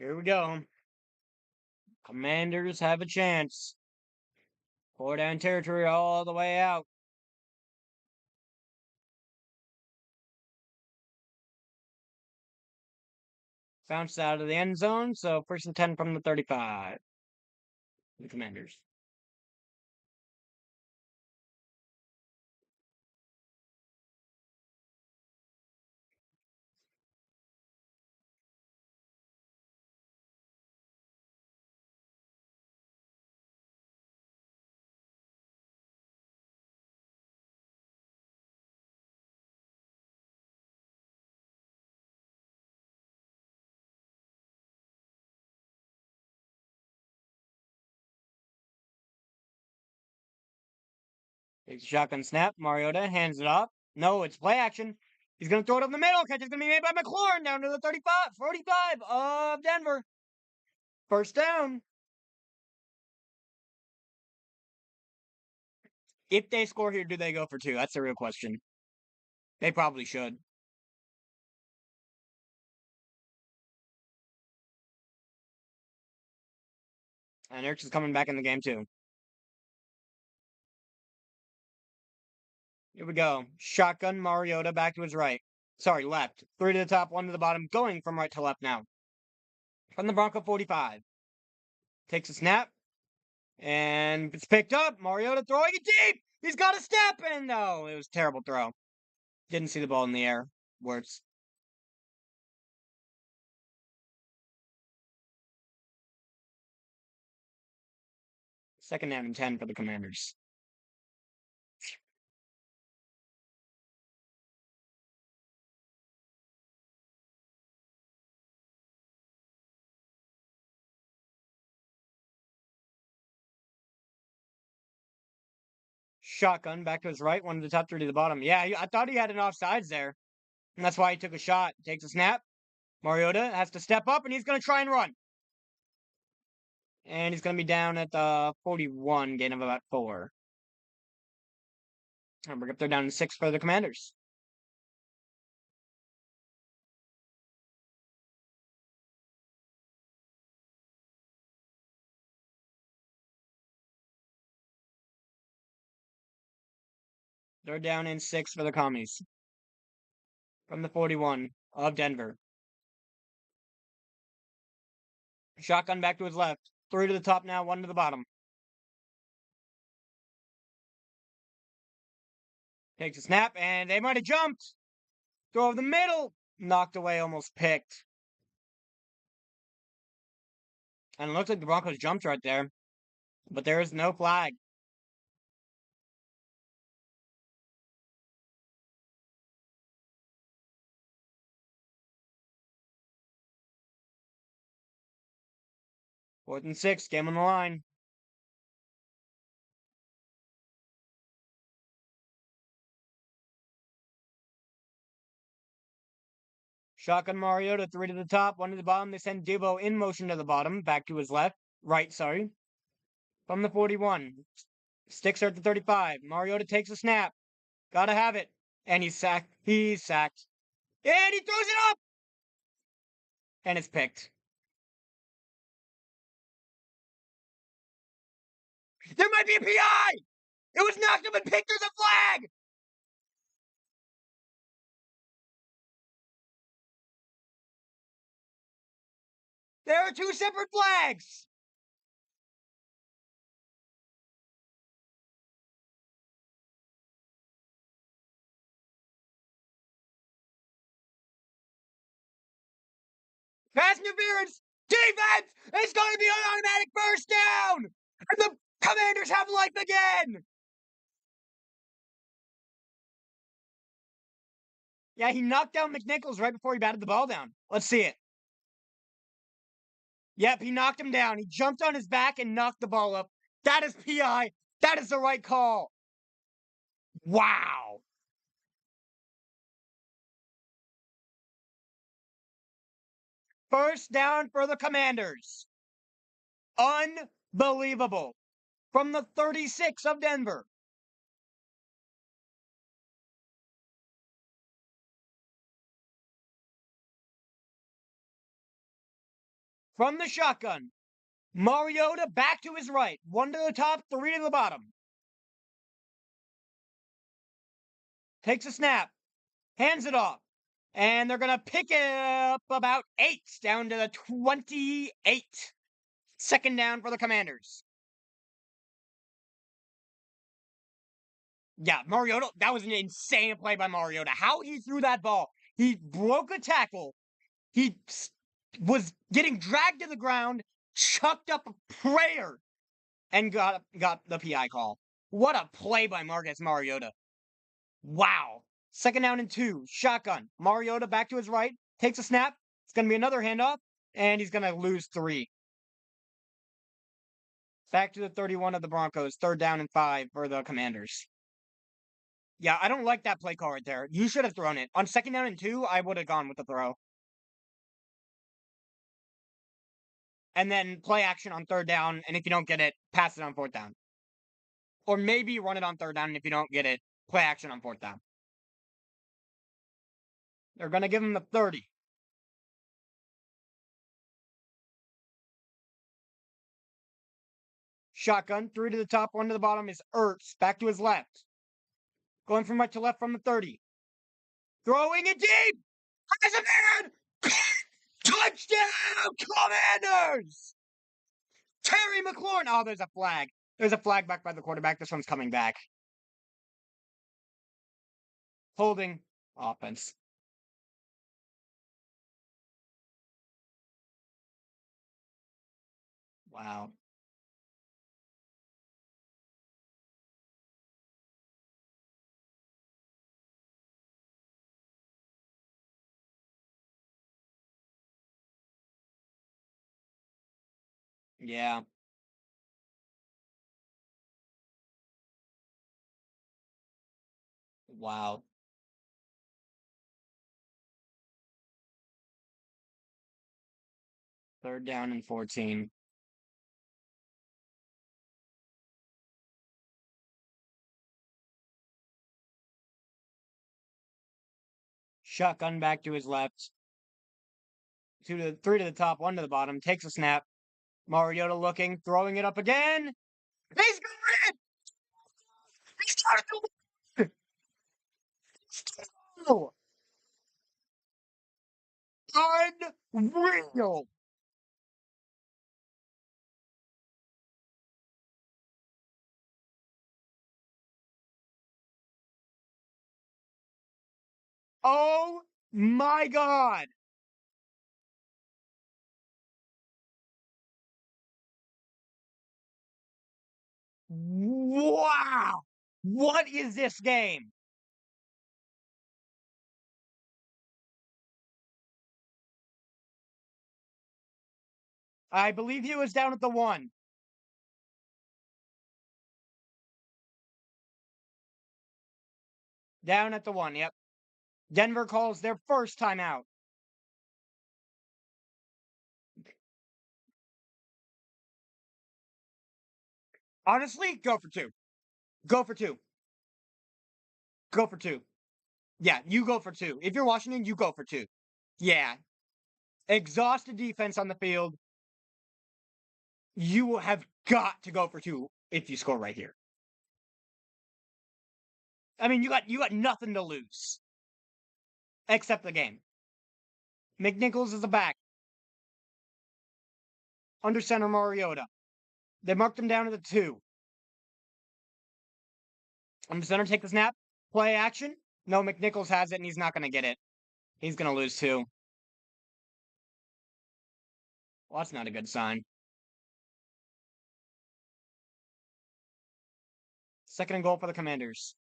Here we go. Commanders have a chance. 4-down territory all the way out. Bounced out of the end zone, so 1st and 10 from the 35. The Commanders. Takes a shotgun snap. Mariota hands it off. No, it's play action. He's going to throw it up the middle. Catch is going to be made by McLaurin down to the 45 of Denver. 1st down. If they score here, do they go for 2? That's the real question. They probably should. And Ertz is coming back in the game, too. Here we go. Shotgun Mariota back to his right. Sorry, left. 3 to the top, 1 to the bottom. Going from right to left now. From the Bronco 45. Takes a snap. And it's picked up. Mariota throwing it deep. He's got a step. And no, it was a terrible throw. Didn't see the ball in the air. Worse. Second down and 10 for the Commanders. Shotgun back to his right, 1 to the top, 3 to the bottom. Yeah, I thought he had an offsides there. And that's why he took a shot. Takes a snap. Mariota has to step up, and he's going to try and run. And he's going to be down at the 41, gain of about 4. And we're up there down to 6 for the Commanders. They're down in 6 for the Commies. From the 41 of Denver. Shotgun back to his left. 3 to the top now, 1 to the bottom. Takes a snap, and they might have jumped. Throw over the middle. Knocked away, almost picked. And it looks like the Broncos jumped right there. But there is no flag. Fourth and 6, game on the line. Shotgun Mariota, 3 to the top, 1 to the bottom. They send Debo in motion to the bottom, back to his left. Right, sorry. From the 41. Sticks are at the 35. Mariota takes a snap. Gotta have it. And he's sacked. He's sacked. And he throws it up! And it's picked. There might be a PI! It was knocked up and picked. There's a flag! There are 2 separate flags! Pass interference! Defense! It's going to be an automatic first down! And the Commanders have life again! Yeah, he knocked down McNichols right before he batted the ball down. Let's see it. Yep, he knocked him down. He jumped on his back and knocked the ball up. That is PI. That is the right call. Wow. First down for the Commanders. Unbelievable. From the 36 of Denver. From the shotgun, Mariota back to his right. 1 to the top, 3 to the bottom. Takes a snap. Hands it off. And they're going to pick it up about 8 down to the 28. Second down for the Commanders. Yeah, Mariota, that was an insane play by Mariota. How he threw that ball. He broke a tackle. He was getting dragged to the ground, chucked up a prayer, and got the PI call. What a play by Marcus Mariota. Wow. Second down and 2. Shotgun. Mariota back to his right. Takes a snap. It's going to be another handoff. And he's going to lose 3. Back to the 31 of the Broncos. Third down and 5 for the Commanders. Yeah, I don't like that play call right there. You should have thrown it. On second down and 2, I would have gone with the throw. And then play action on third down. And if you don't get it, pass it on fourth down. Or maybe run it on third down. And if you don't get it, play action on fourth down. They're going to give him the 30. Shotgun, 3 to the top, 1 to the bottom is Ertz. Back to his left. Going from right to left from the 30. Throwing it deep! Has a man! Touchdown, Commanders! Terry McLaurin! Oh, there's a flag. There's a flag back by the quarterback. This one's coming back. Holding offense. Wow. Yeah. Wow. Third down and 14. Shotgun back to his left. 3 to the top, 1 to the bottom. Takes a snap. Mariota looking, throwing it up again. He's got it! He's got it! Unreal! Oh my God! Wow! What is this game? I believe he was down at the 1. Down at the 1, yep. Denver calls their first timeout. Honestly, go for 2. Go for 2. Go for 2. Yeah, you go for 2. If you're Washington, you go for 2. Yeah. Exhausted defense on the field. You have got to go for 2 if you score right here. I mean, you got nothing to lose. Except the game. McNichols is the back. Under center Mariota. They marked him down to the 2. Under center, take the snap. Play action. No, McNichols has it, and he's not going to get it. He's going to lose 2. Well, that's not a good sign. Second and goal for the Commanders.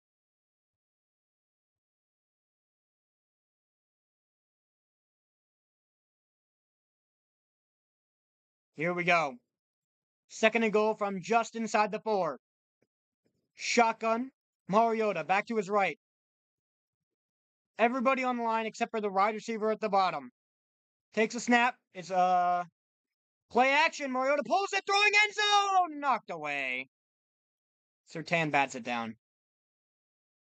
Here we go. Second and goal from just inside the 4. Shotgun. Mariota back to his right. Everybody on the line except for the wide receiver at the bottom. Takes a snap. It's play action. Mariota pulls it, throwing end zone. Knocked away. Surtain bats it down.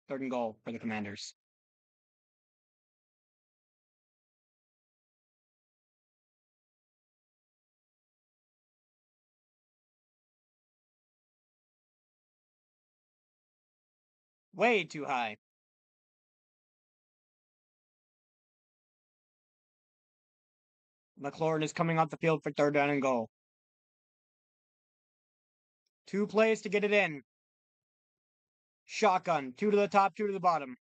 Third and goal for the Commanders. Way too high. McLaurin is coming off the field for 3rd down and goal. 2 plays to get it in. Shotgun. 2 to the top, 2 to the bottom.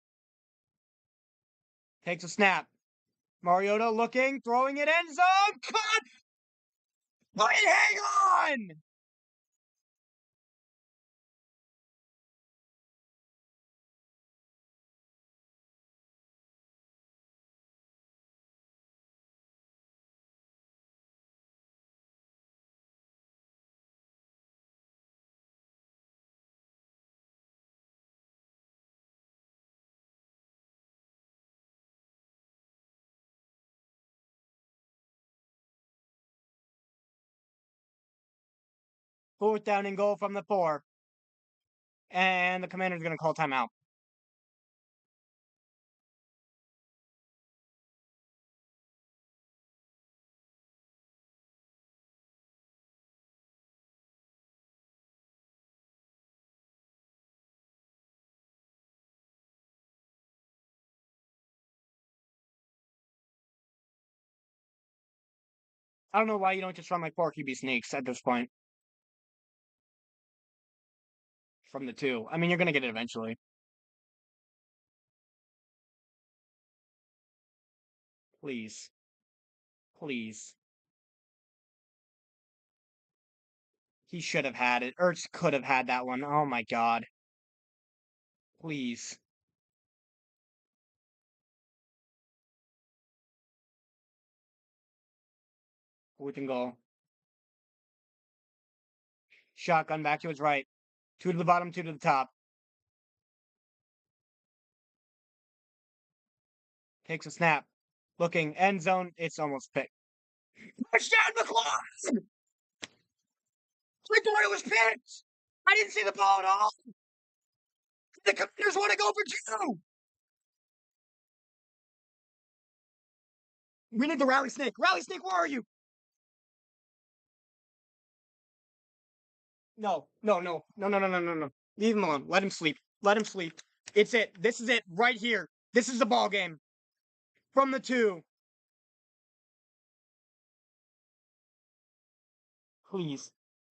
Takes a snap. Mariota looking, throwing it end zone. Caught! But hang on! Fourth down and goal from the 4. And the Commander's going to call timeout. I don't know why you don't just run like 4 QB sneaks at this point. From the 2. I mean, you're going to get it eventually. Please. Please. He should have had it. Ertz could have had that one. Oh my god. Please. 4th and goal. Shotgun back to his right. 2 to the bottom, 2 to the top. Takes a snap. Looking. End zone. It's almost picked. Touchdown, McLaurin! I thought it was picked! I didn't see the ball at all! The Commanders want to go for 2! We need the Rally Snake. Rally Snake, where are you? No. Leave him alone. Let him sleep. Let him sleep. It's it. This is it. Right here. This is the ball game. From the 2. Please.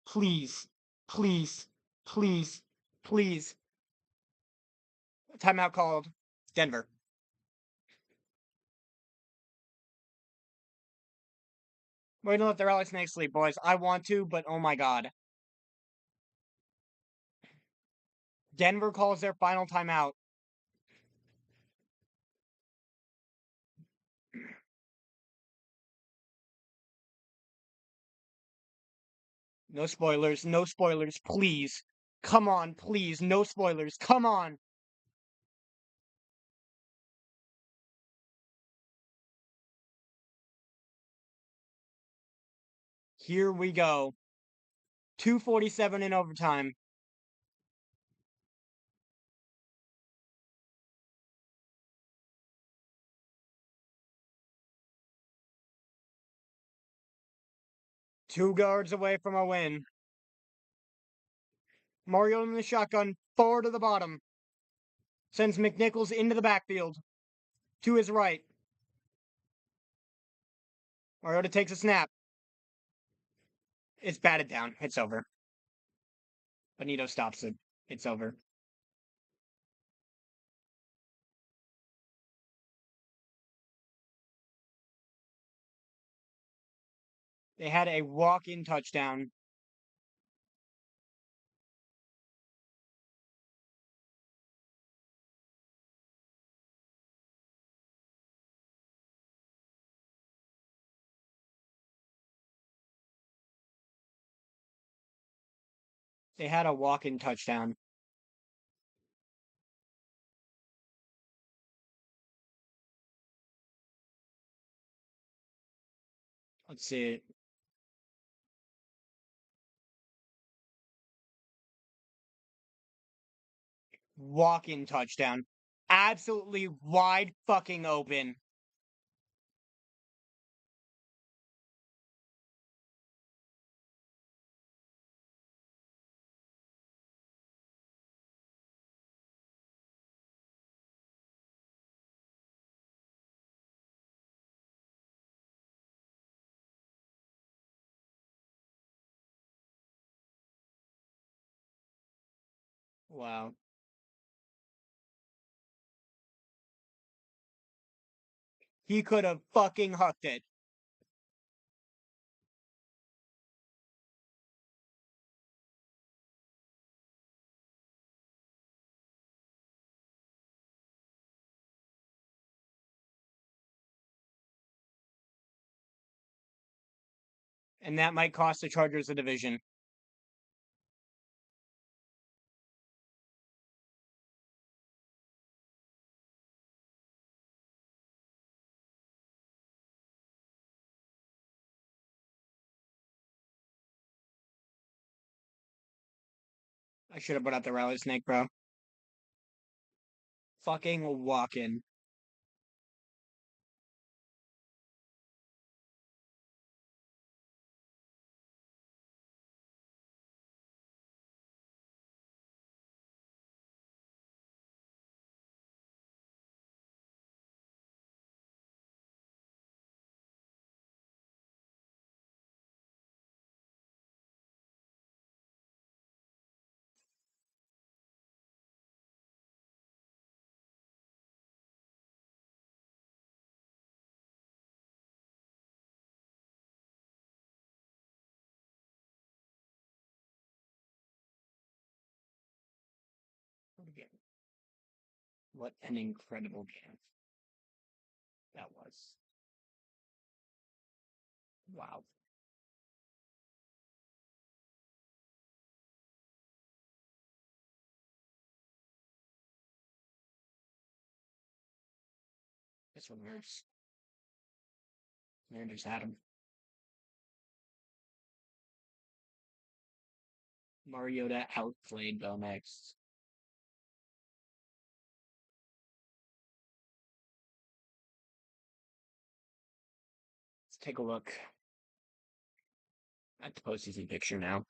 Please. Please. Please. Please. Timeout called. Denver. We're gonna let the Rally Snake sleep, boys. I want to, but oh my god. Denver calls their final timeout. No spoilers. No spoilers. Please. Come on, please. No spoilers. Come on. Here we go. 2:47 in overtime. Two guards away from a win. Mario in the shotgun, 4 to the bottom. Sends McNichols into the backfield. To his right. Mariota takes a snap. It's batted down. It's over. Benito stops it. It's over. They had a walk-in touchdown. They had a walk-in touchdown. Let's see it. Walk-in touchdown. Absolutely wide fucking open. Wow. He could have fucking hucked it. And that might cost the Chargers a division. I should have put out the rally snake, bro. Fucking walking. What an incredible game that was. Wow. This one hurts. Commanders had him. Mariota outplayed Bo Nix. Let's take a look at the postseason picture now.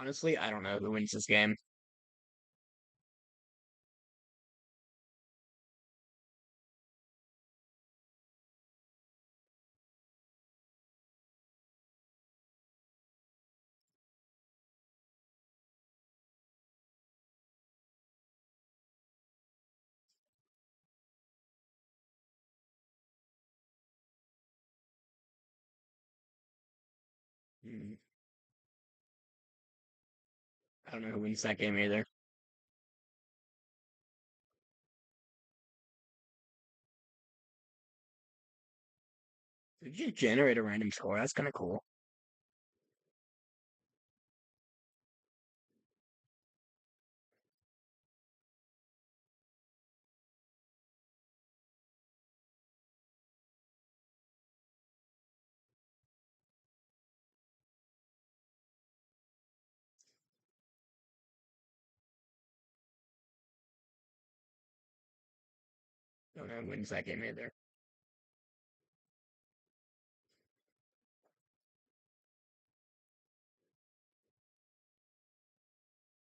Honestly, I don't know who wins this game. Hmm. I don't know who wins that game either. Did you generate a random score? That's kind of cool. Don't know who wins that game either.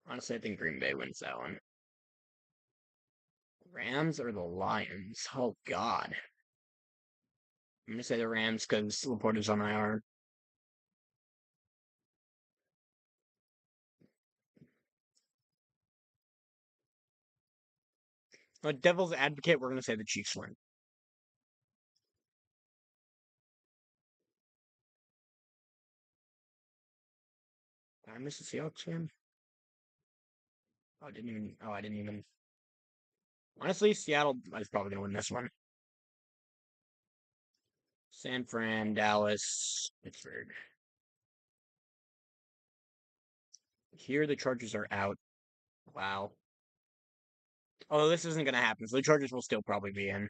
Honestly, I think Green Bay wins that one. Rams or the Lions? Oh God. I'm gonna say the Rams because Laporta's on IR. But Devil's Advocate, we're gonna say the Chiefs win. Did I miss the Seahawks game? Oh, I didn't even. Oh, I didn't even. Honestly, Seattle is probably gonna win this one. San Fran, Dallas, Pittsburgh. Here, the Chargers are out. Wow. Although this isn't gonna happen, so the Chargers will still probably be in.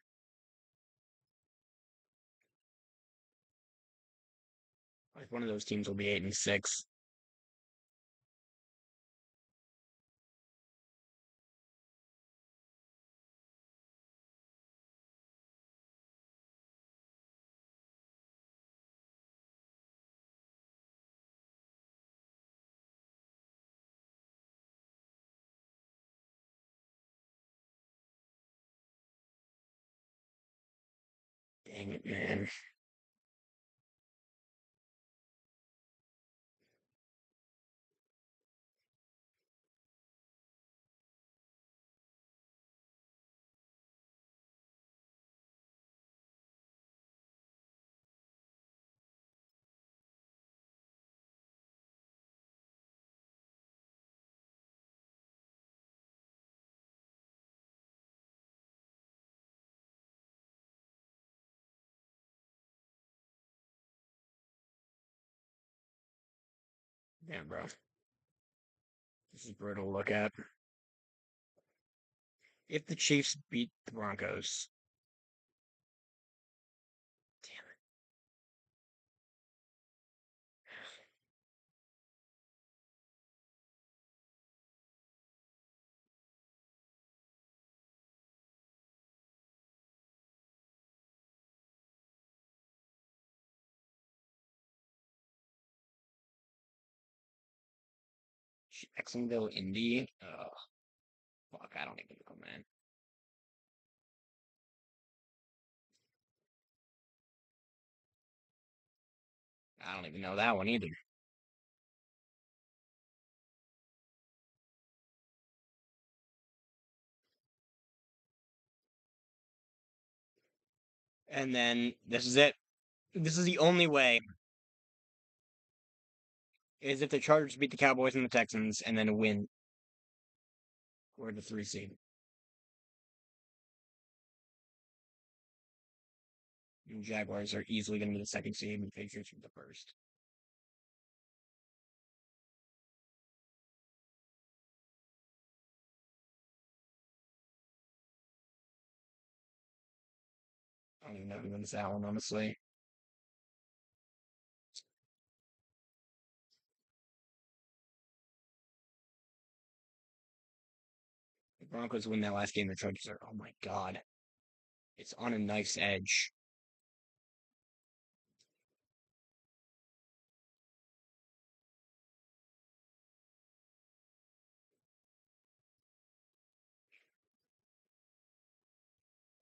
Like one of those teams will be 8-6. Dang it, man. Damn, bro. This is brutal to look at. If the Chiefs beat the Broncos, damn it. Jacksonville, Indy. Oh, fuck, I don't even know, man. I don't even know that one either. And then this is it. This is the only way is if the Chargers beat the Cowboys and the Texans and then win for the 3 seed. And Jaguars are easily going to be the 2nd seed, and the Patriots are the 1st. I don't even know who wins that one, honestly. The Broncos win that last game. The Chargers are, oh my god, it's on a knife's edge.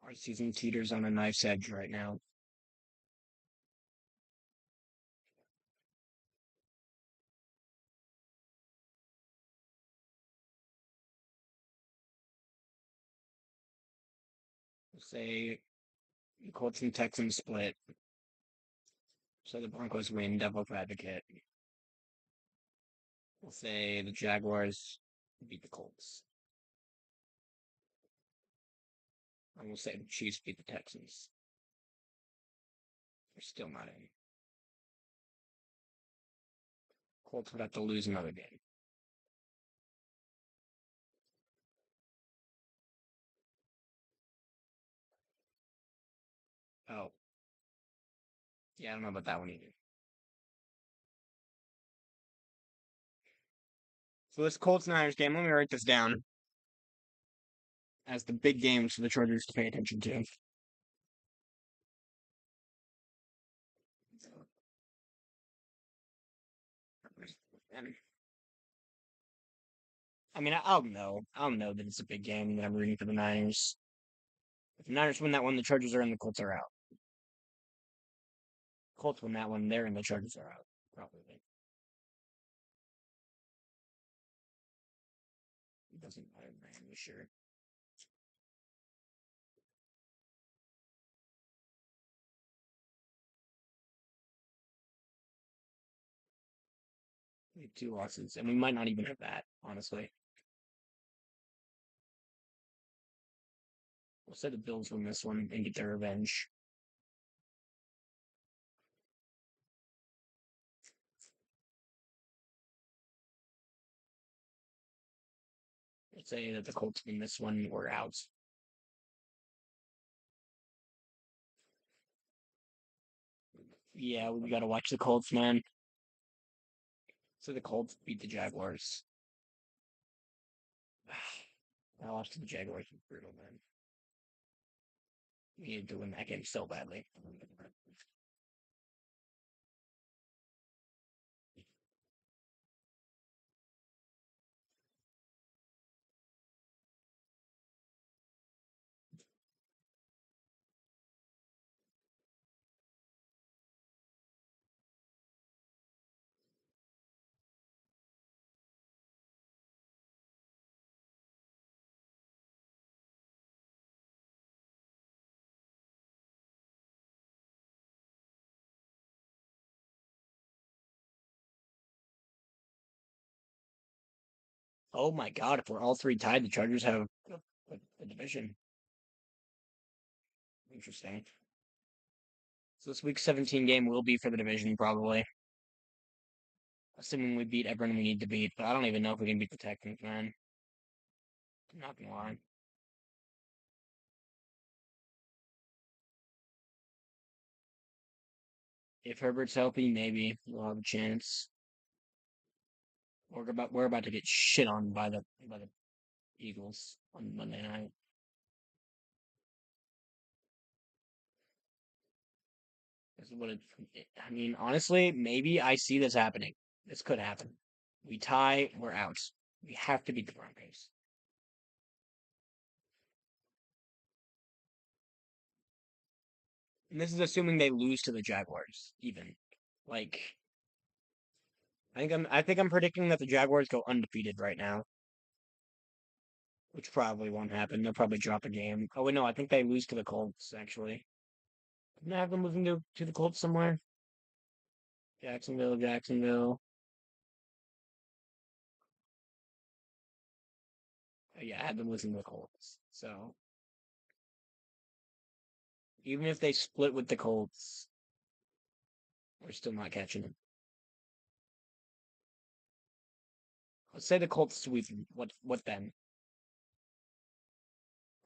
Our season teeters on a knife's edge right now. We'll say Colts and Texans split. So the Broncos win, devil's advocate. We'll say the Jaguars beat the Colts. And we'll say the Chiefs beat the Texans. They're still not in. Colts would have to lose another game. Oh. Yeah, I don't know about that one either. So this Colts Niners game, let me write this down as the big games for the Chargers to pay attention to. And I mean, I'll know. I'll know that it's a big game and that I'm rooting for the Niners. If the Niners win that one, the Chargers are in, the Colts are out. Colts win that one, they're in, the Chargers are out. Probably. It doesn't matter, man. Sure. We have 2 losses, and we might not even have that, honestly. We'll say the Bills win this one and get their revenge. We'll say that the Colts win this one, we're out. Yeah, we gotta watch the Colts, man. So the Colts beat the Jaguars. I lost to the Jaguars was brutal, man. We needed to win that game so badly. Oh my God, if we're all three tied, the Chargers have a division. Interesting. So this week 17 game will be for the division, probably. Assuming we beat everyone we need to beat, but I don't even know if we can beat the Texans, man. I'm not gonna lie. If Herbert's healthy, maybe we'll have a chance. We're about to get shit on by the Eagles on Monday night. This is what I mean, honestly, maybe I see this happening. This could happen. We tie, we're out. We have to beat the Broncos. And this is assuming they lose to the Jaguars, even. Like, I think I'm predicting that the Jaguars go undefeated right now, which probably won't happen. They'll probably drop a game. Oh wait, no, I think they lose to the Colts, actually. Didn't I have them moving to the Colts somewhere? Jacksonville, Jacksonville. Oh, yeah, I had them losing to the Colts. So even if they split with the Colts, we're still not catching them. Let's say the Colts sweep them. What then?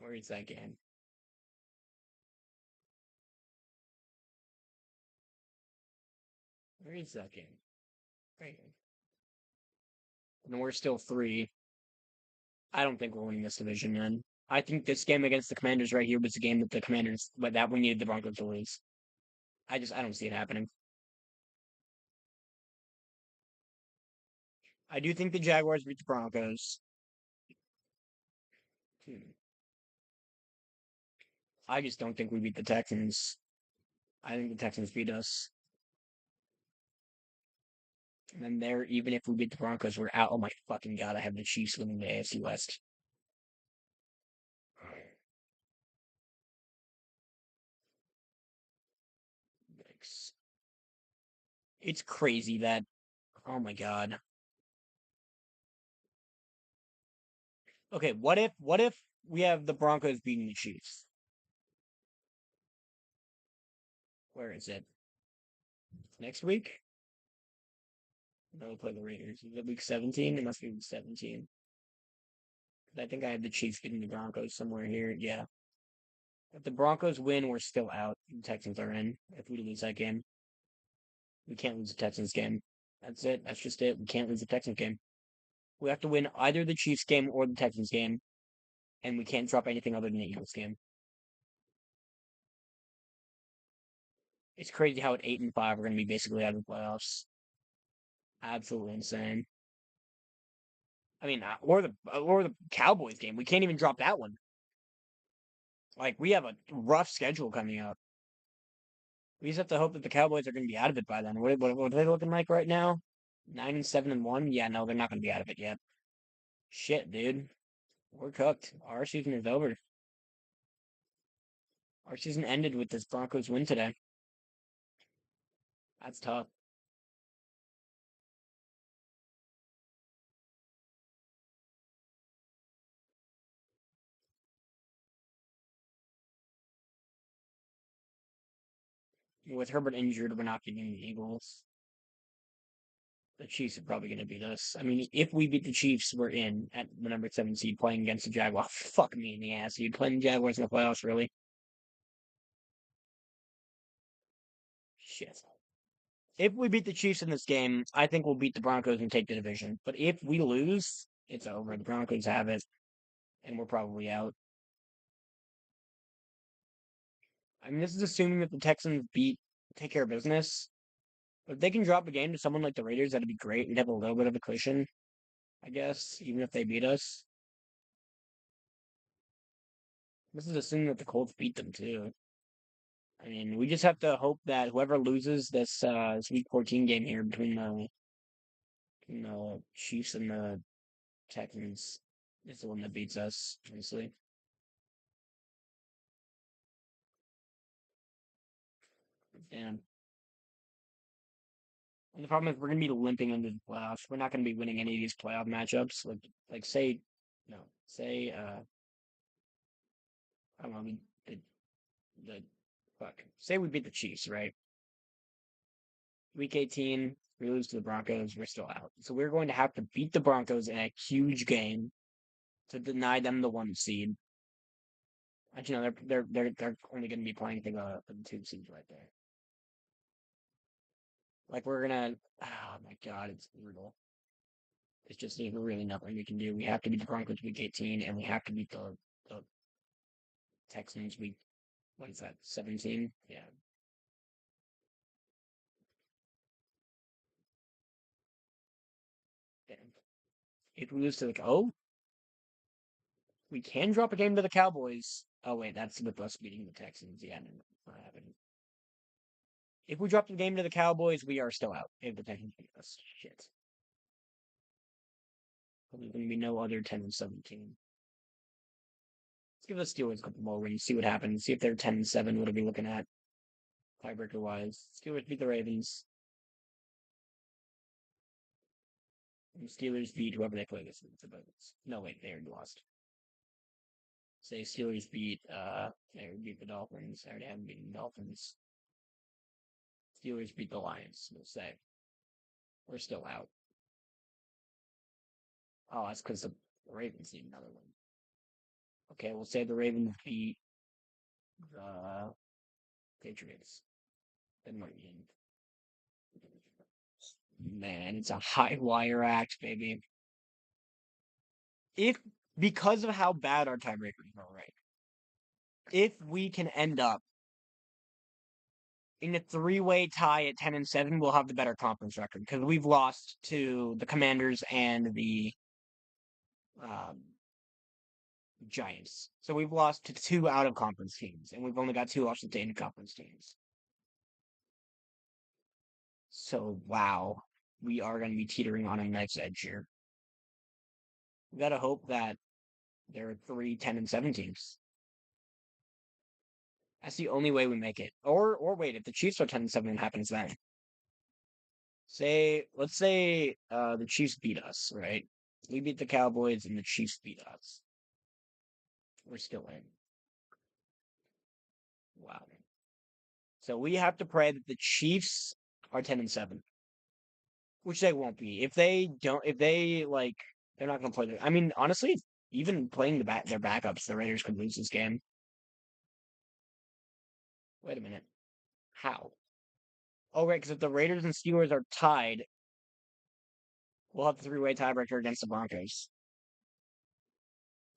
Where is that game? Where is that game? Right here. And we're still three. I don't think we're winning this division, man. I think this game against the Commanders right here was the game that the Commanders, but that we needed the Broncos to lose. I don't see it happening. I do think the Jaguars beat the Broncos. I just don't think we beat the Texans. I think the Texans beat us. And then there, even if we beat the Broncos, we're out. Oh my fucking God, I have the Chiefs winning the AFC West. Yikes. It's crazy that, oh my God. Okay, what if we have the Broncos beating the Chiefs? Where is it? Next week? No, we play the Raiders. Is it week 17? It must be week 17. I think I had the Chiefs beating the Broncos somewhere here. Yeah. If the Broncos win, we're still out. The Texans are in. If we lose that game, we can't lose the Texans game. That's it. That's just it. We can't lose the Texans game. We have to win either the Chiefs game or the Texans game, and we can't drop anything other than the Eagles game. It's crazy how at 8-5 we're going to be basically out of the playoffs. Absolutely insane. I mean, or the Cowboys game. We can't even drop that one. Like we have a rough schedule coming up. We just have to hope that the Cowboys are going to be out of it by then. What are they looking like right now? 9-7-1. Yeah, no, they're not going to be out of it yet. Shit, dude, we're cooked. Our season is over. Our season ended with this Broncos win today. That's tough. With Herbert injured, we're not beating the Eagles. The Chiefs are probably going to beat us. I mean, if we beat the Chiefs, we're in at the number 7 seed playing against the Jaguars. Fuck me in the ass, dude. Playing the Jaguars in the playoffs, really? Shit. If we beat the Chiefs in this game, I think we'll beat the Broncos and take the division. But if we lose, it's over. The Broncos have it, and we're probably out. I mean, this is assuming that the Texans take care of business. But if they can drop a game to someone like the Raiders, that'd be great. We'd have a little bit of a cushion, I guess, even if they beat us. This is assuming that the Colts beat them too. I mean, we just have to hope that whoever loses this Week 14 game here between the Chiefs and the Texans is the one that beats us, honestly. And the problem is we're gonna be limping into the playoffs. We're not gonna be winning any of these playoff matchups. Like say no, say I don't know, the fuck. Say we beat the Chiefs, right? Week 18, we lose to the Broncos, we're still out. So we're going to have to beat the Broncos in a huge game to deny them the 1 seed. Actually, no, they're only going to be playing for the 2 seeds right there. Like we're gonna, oh my god, it's brutal. It's just there's really nothing we can do. We have to beat the Broncos week 18, and we have to beat the Texans week. What is that? 17? Yeah. Damn. If we lose to we can drop a game to the Cowboys. Oh wait, that's with us beating the Texans. Yeah, no, not happening. If we drop the game to the Cowboys, we are still out. If the Texans beat us, shit. There's going to be no other 10-17. Let's give the Steelers a couple more wins, see what happens, see if they're 10-7. What are we looking at tiebreaker wise? Steelers beat the Ravens. And Steelers beat whoever they play this. No, wait, they already lost. Say Steelers they already beat the Dolphins. They already haven't beaten the Dolphins. Steelers beat the Lions. We'll say we're still out. Oh, that's because the Ravens need another one. Okay, we'll say the Ravens beat the Patriots. Then we're in. Man, it's a high wire act, baby. If Because of how bad our tiebreakers are, right? If we can end up in a three-way tie at 10-7, we'll have the better conference record because we've lost to the Commanders and the um, Giants. So we've lost to two out of conference teams, and we've only got two losses to in conference teams. So wow, we are going to be teetering on a knife's edge here. We got to hope that there are 3 10-7 teams. That's the only way we make it. Or wait, if the Chiefs are 10-7, what happens then? Let's say the Chiefs beat us, right? We beat the Cowboys and the Chiefs beat us. We're still in. Wow. So we have to pray that the Chiefs are 10-7, which they won't be. If they don't, if they like, they're not going to play. I mean, honestly, even playing their backups, the Raiders could lose this game. Wait a minute. How? Oh, right, because if the Raiders and Steelers are tied, we'll have the three-way tiebreaker against the Broncos.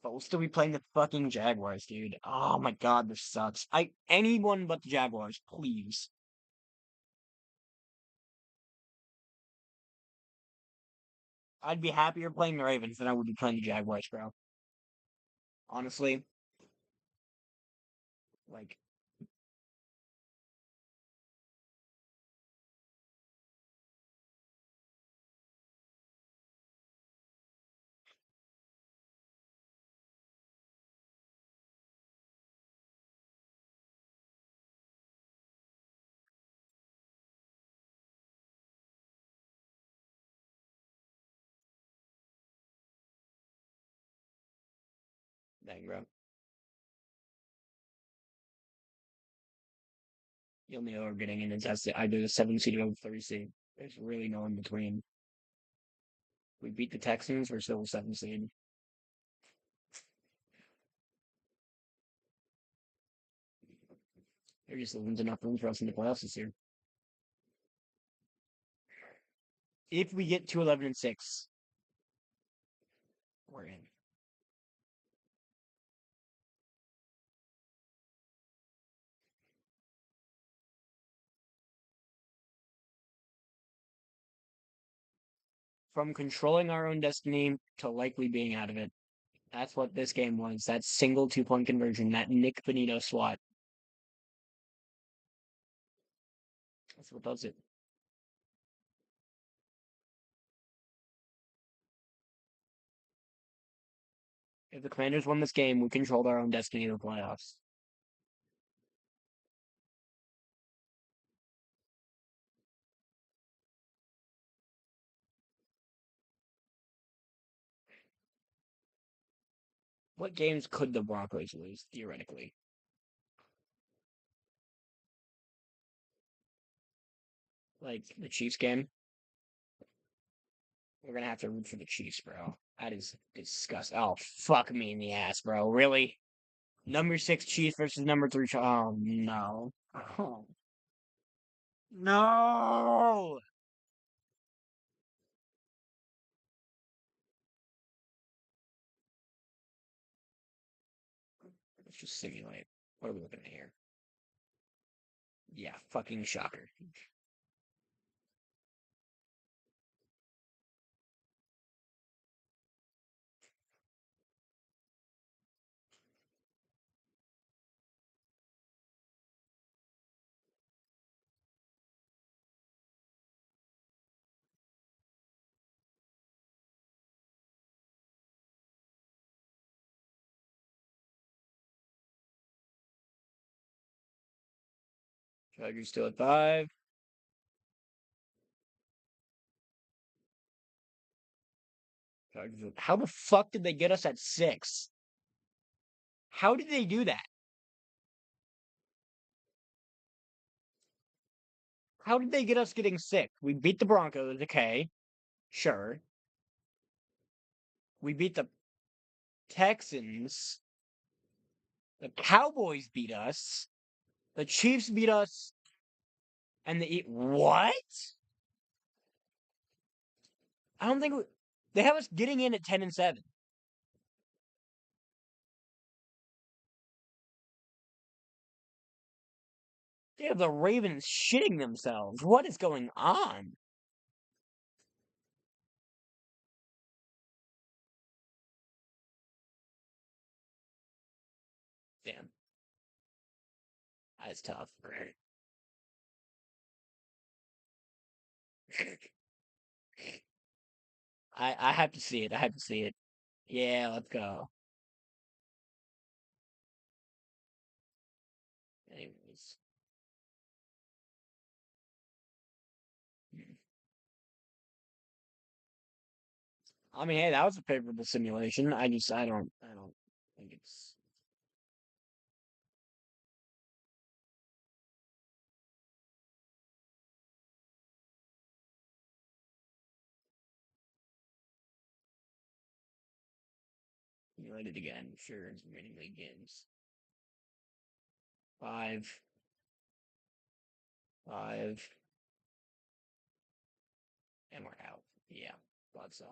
But we'll still be playing the fucking Jaguars, dude. Oh my god, this sucks. Anyone but the Jaguars, please. I'd be happier playing the Ravens than I would be playing the Jaguars, bro. Honestly, like, dang, bro. You only know we're getting in and that's either the 7 seed or the 3 seed. There's really no in between. We beat the Texans, we're still a 7 seed. There just isn't enough room for us in the playoffs this year. If we get to 11-6, we're in. From controlling our own destiny to likely being out of it. That's what this game was. That single 2-point conversion, that Nick Benito swat. That's what does it. If the Commanders won this game, we controlled our own destiny in the playoffs. What games could the Broncos lose, theoretically? Like the Chiefs game? We're gonna have to root for the Chiefs, bro. That is disgusting. Oh, fuck me in the ass, bro. Really? Number 6 Chiefs versus number 3. Oh, no. Oh, no! Let's just simulate. What are we looking at here? Yeah, fucking shocker. Chargers still at 5. How the fuck did they get us at 6? How did they do that? How did they get us getting 6? We beat the Broncos, okay. Sure. We beat the Texans. The Cowboys beat us. The Chiefs beat us. And what? I don't think they have us getting in at 10-7. They have the Ravens shitting themselves. What is going on? Damn. That's tough. I have to see it. I have to see it. Yeah, let's go. Anyways. I mean, hey, that was a favorable simulation. I don't think it's. Simulated again. Sure, it's winning league games. 5, 5, and we're out. Yeah, thought so.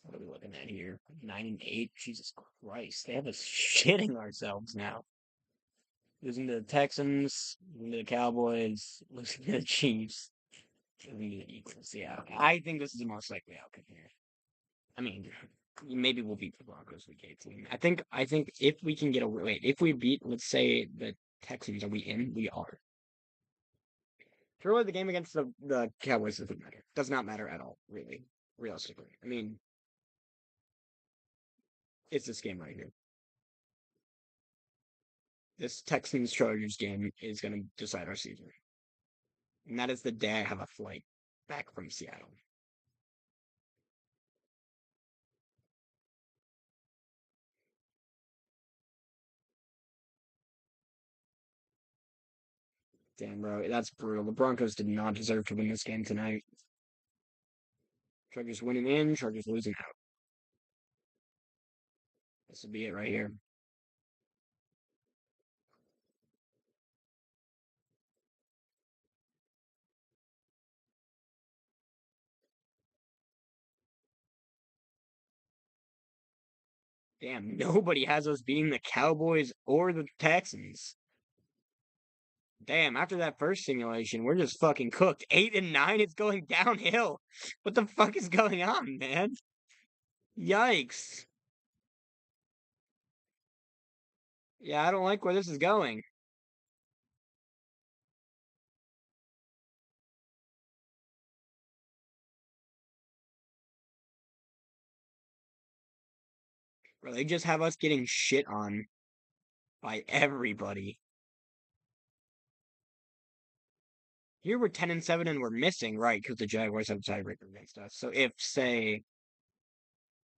What are we looking at here? 9-8. Jesus Christ, they have us shitting ourselves now. Losing to the Texans, losing to the Cowboys, losing to the Chiefs, losing to the Eagles. Yeah, I think this is the most likely outcome here. I mean, maybe we'll beat the Broncos week 18. I think if we can get a wait, if we beat, let's say the Texans, are we in? We are. Truly, the game against the Cowboys doesn't matter. Does not matter at all, really, realistically. I mean, it's this game right here. This Texans Chargers game is going to decide our season, and that is the day I have a flight back from Seattle. Damn, bro, that's brutal. The Broncos did not deserve to win this game tonight. Chargers winning in, Chargers losing out. This would be it right here. Damn, nobody has us beating the Cowboys or the Texans. Damn, after that first simulation, we're just fucking cooked. 8-9, it's going downhill. What the fuck is going on, man? Yikes. Yeah, I don't like where this is going. Bro, they just have us getting shit on by everybody. Here we're 10-7 and we're missing, right? Because the Jaguars have a tiebreaker against us. So if, say,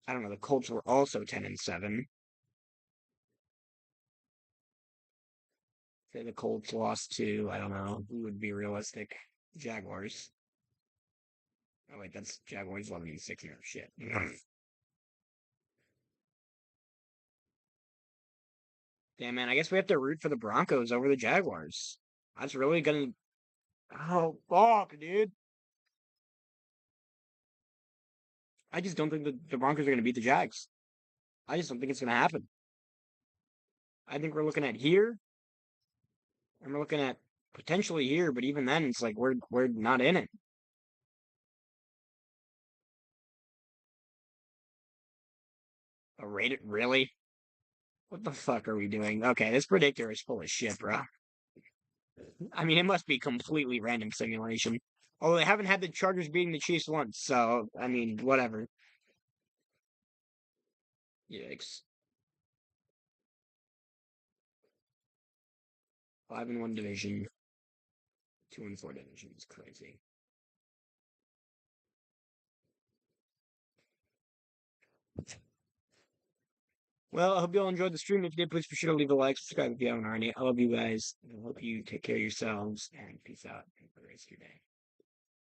I don't know, the Colts were also 10-7. Say the Colts lost to, I don't know, who would be realistic? Jaguars. Oh wait, that's Jaguars 11-6 now. Shit. Damn man, I guess we have to root for the Broncos over the Jaguars. That's really gonna. Oh fuck, dude. I just don't think the Broncos are gonna beat the Jags. I just don't think it's gonna happen. I think we're looking at here, and we're looking at potentially here, but even then, it's like we're not in it. A rated really? What the fuck are we doing? Okay, this predictor is full of shit, bro. I mean, it must be completely random simulation. Although they haven't had the Chargers beating the Chiefs once, so I mean, whatever. Yikes. 5-1 division, 2-4 division is crazy. Well, I hope you all enjoyed the stream. If you did, please be sure to leave a like, subscribe if you haven't already. I love you guys. I hope you take care of yourselves, and peace out. Have a good rest of your day.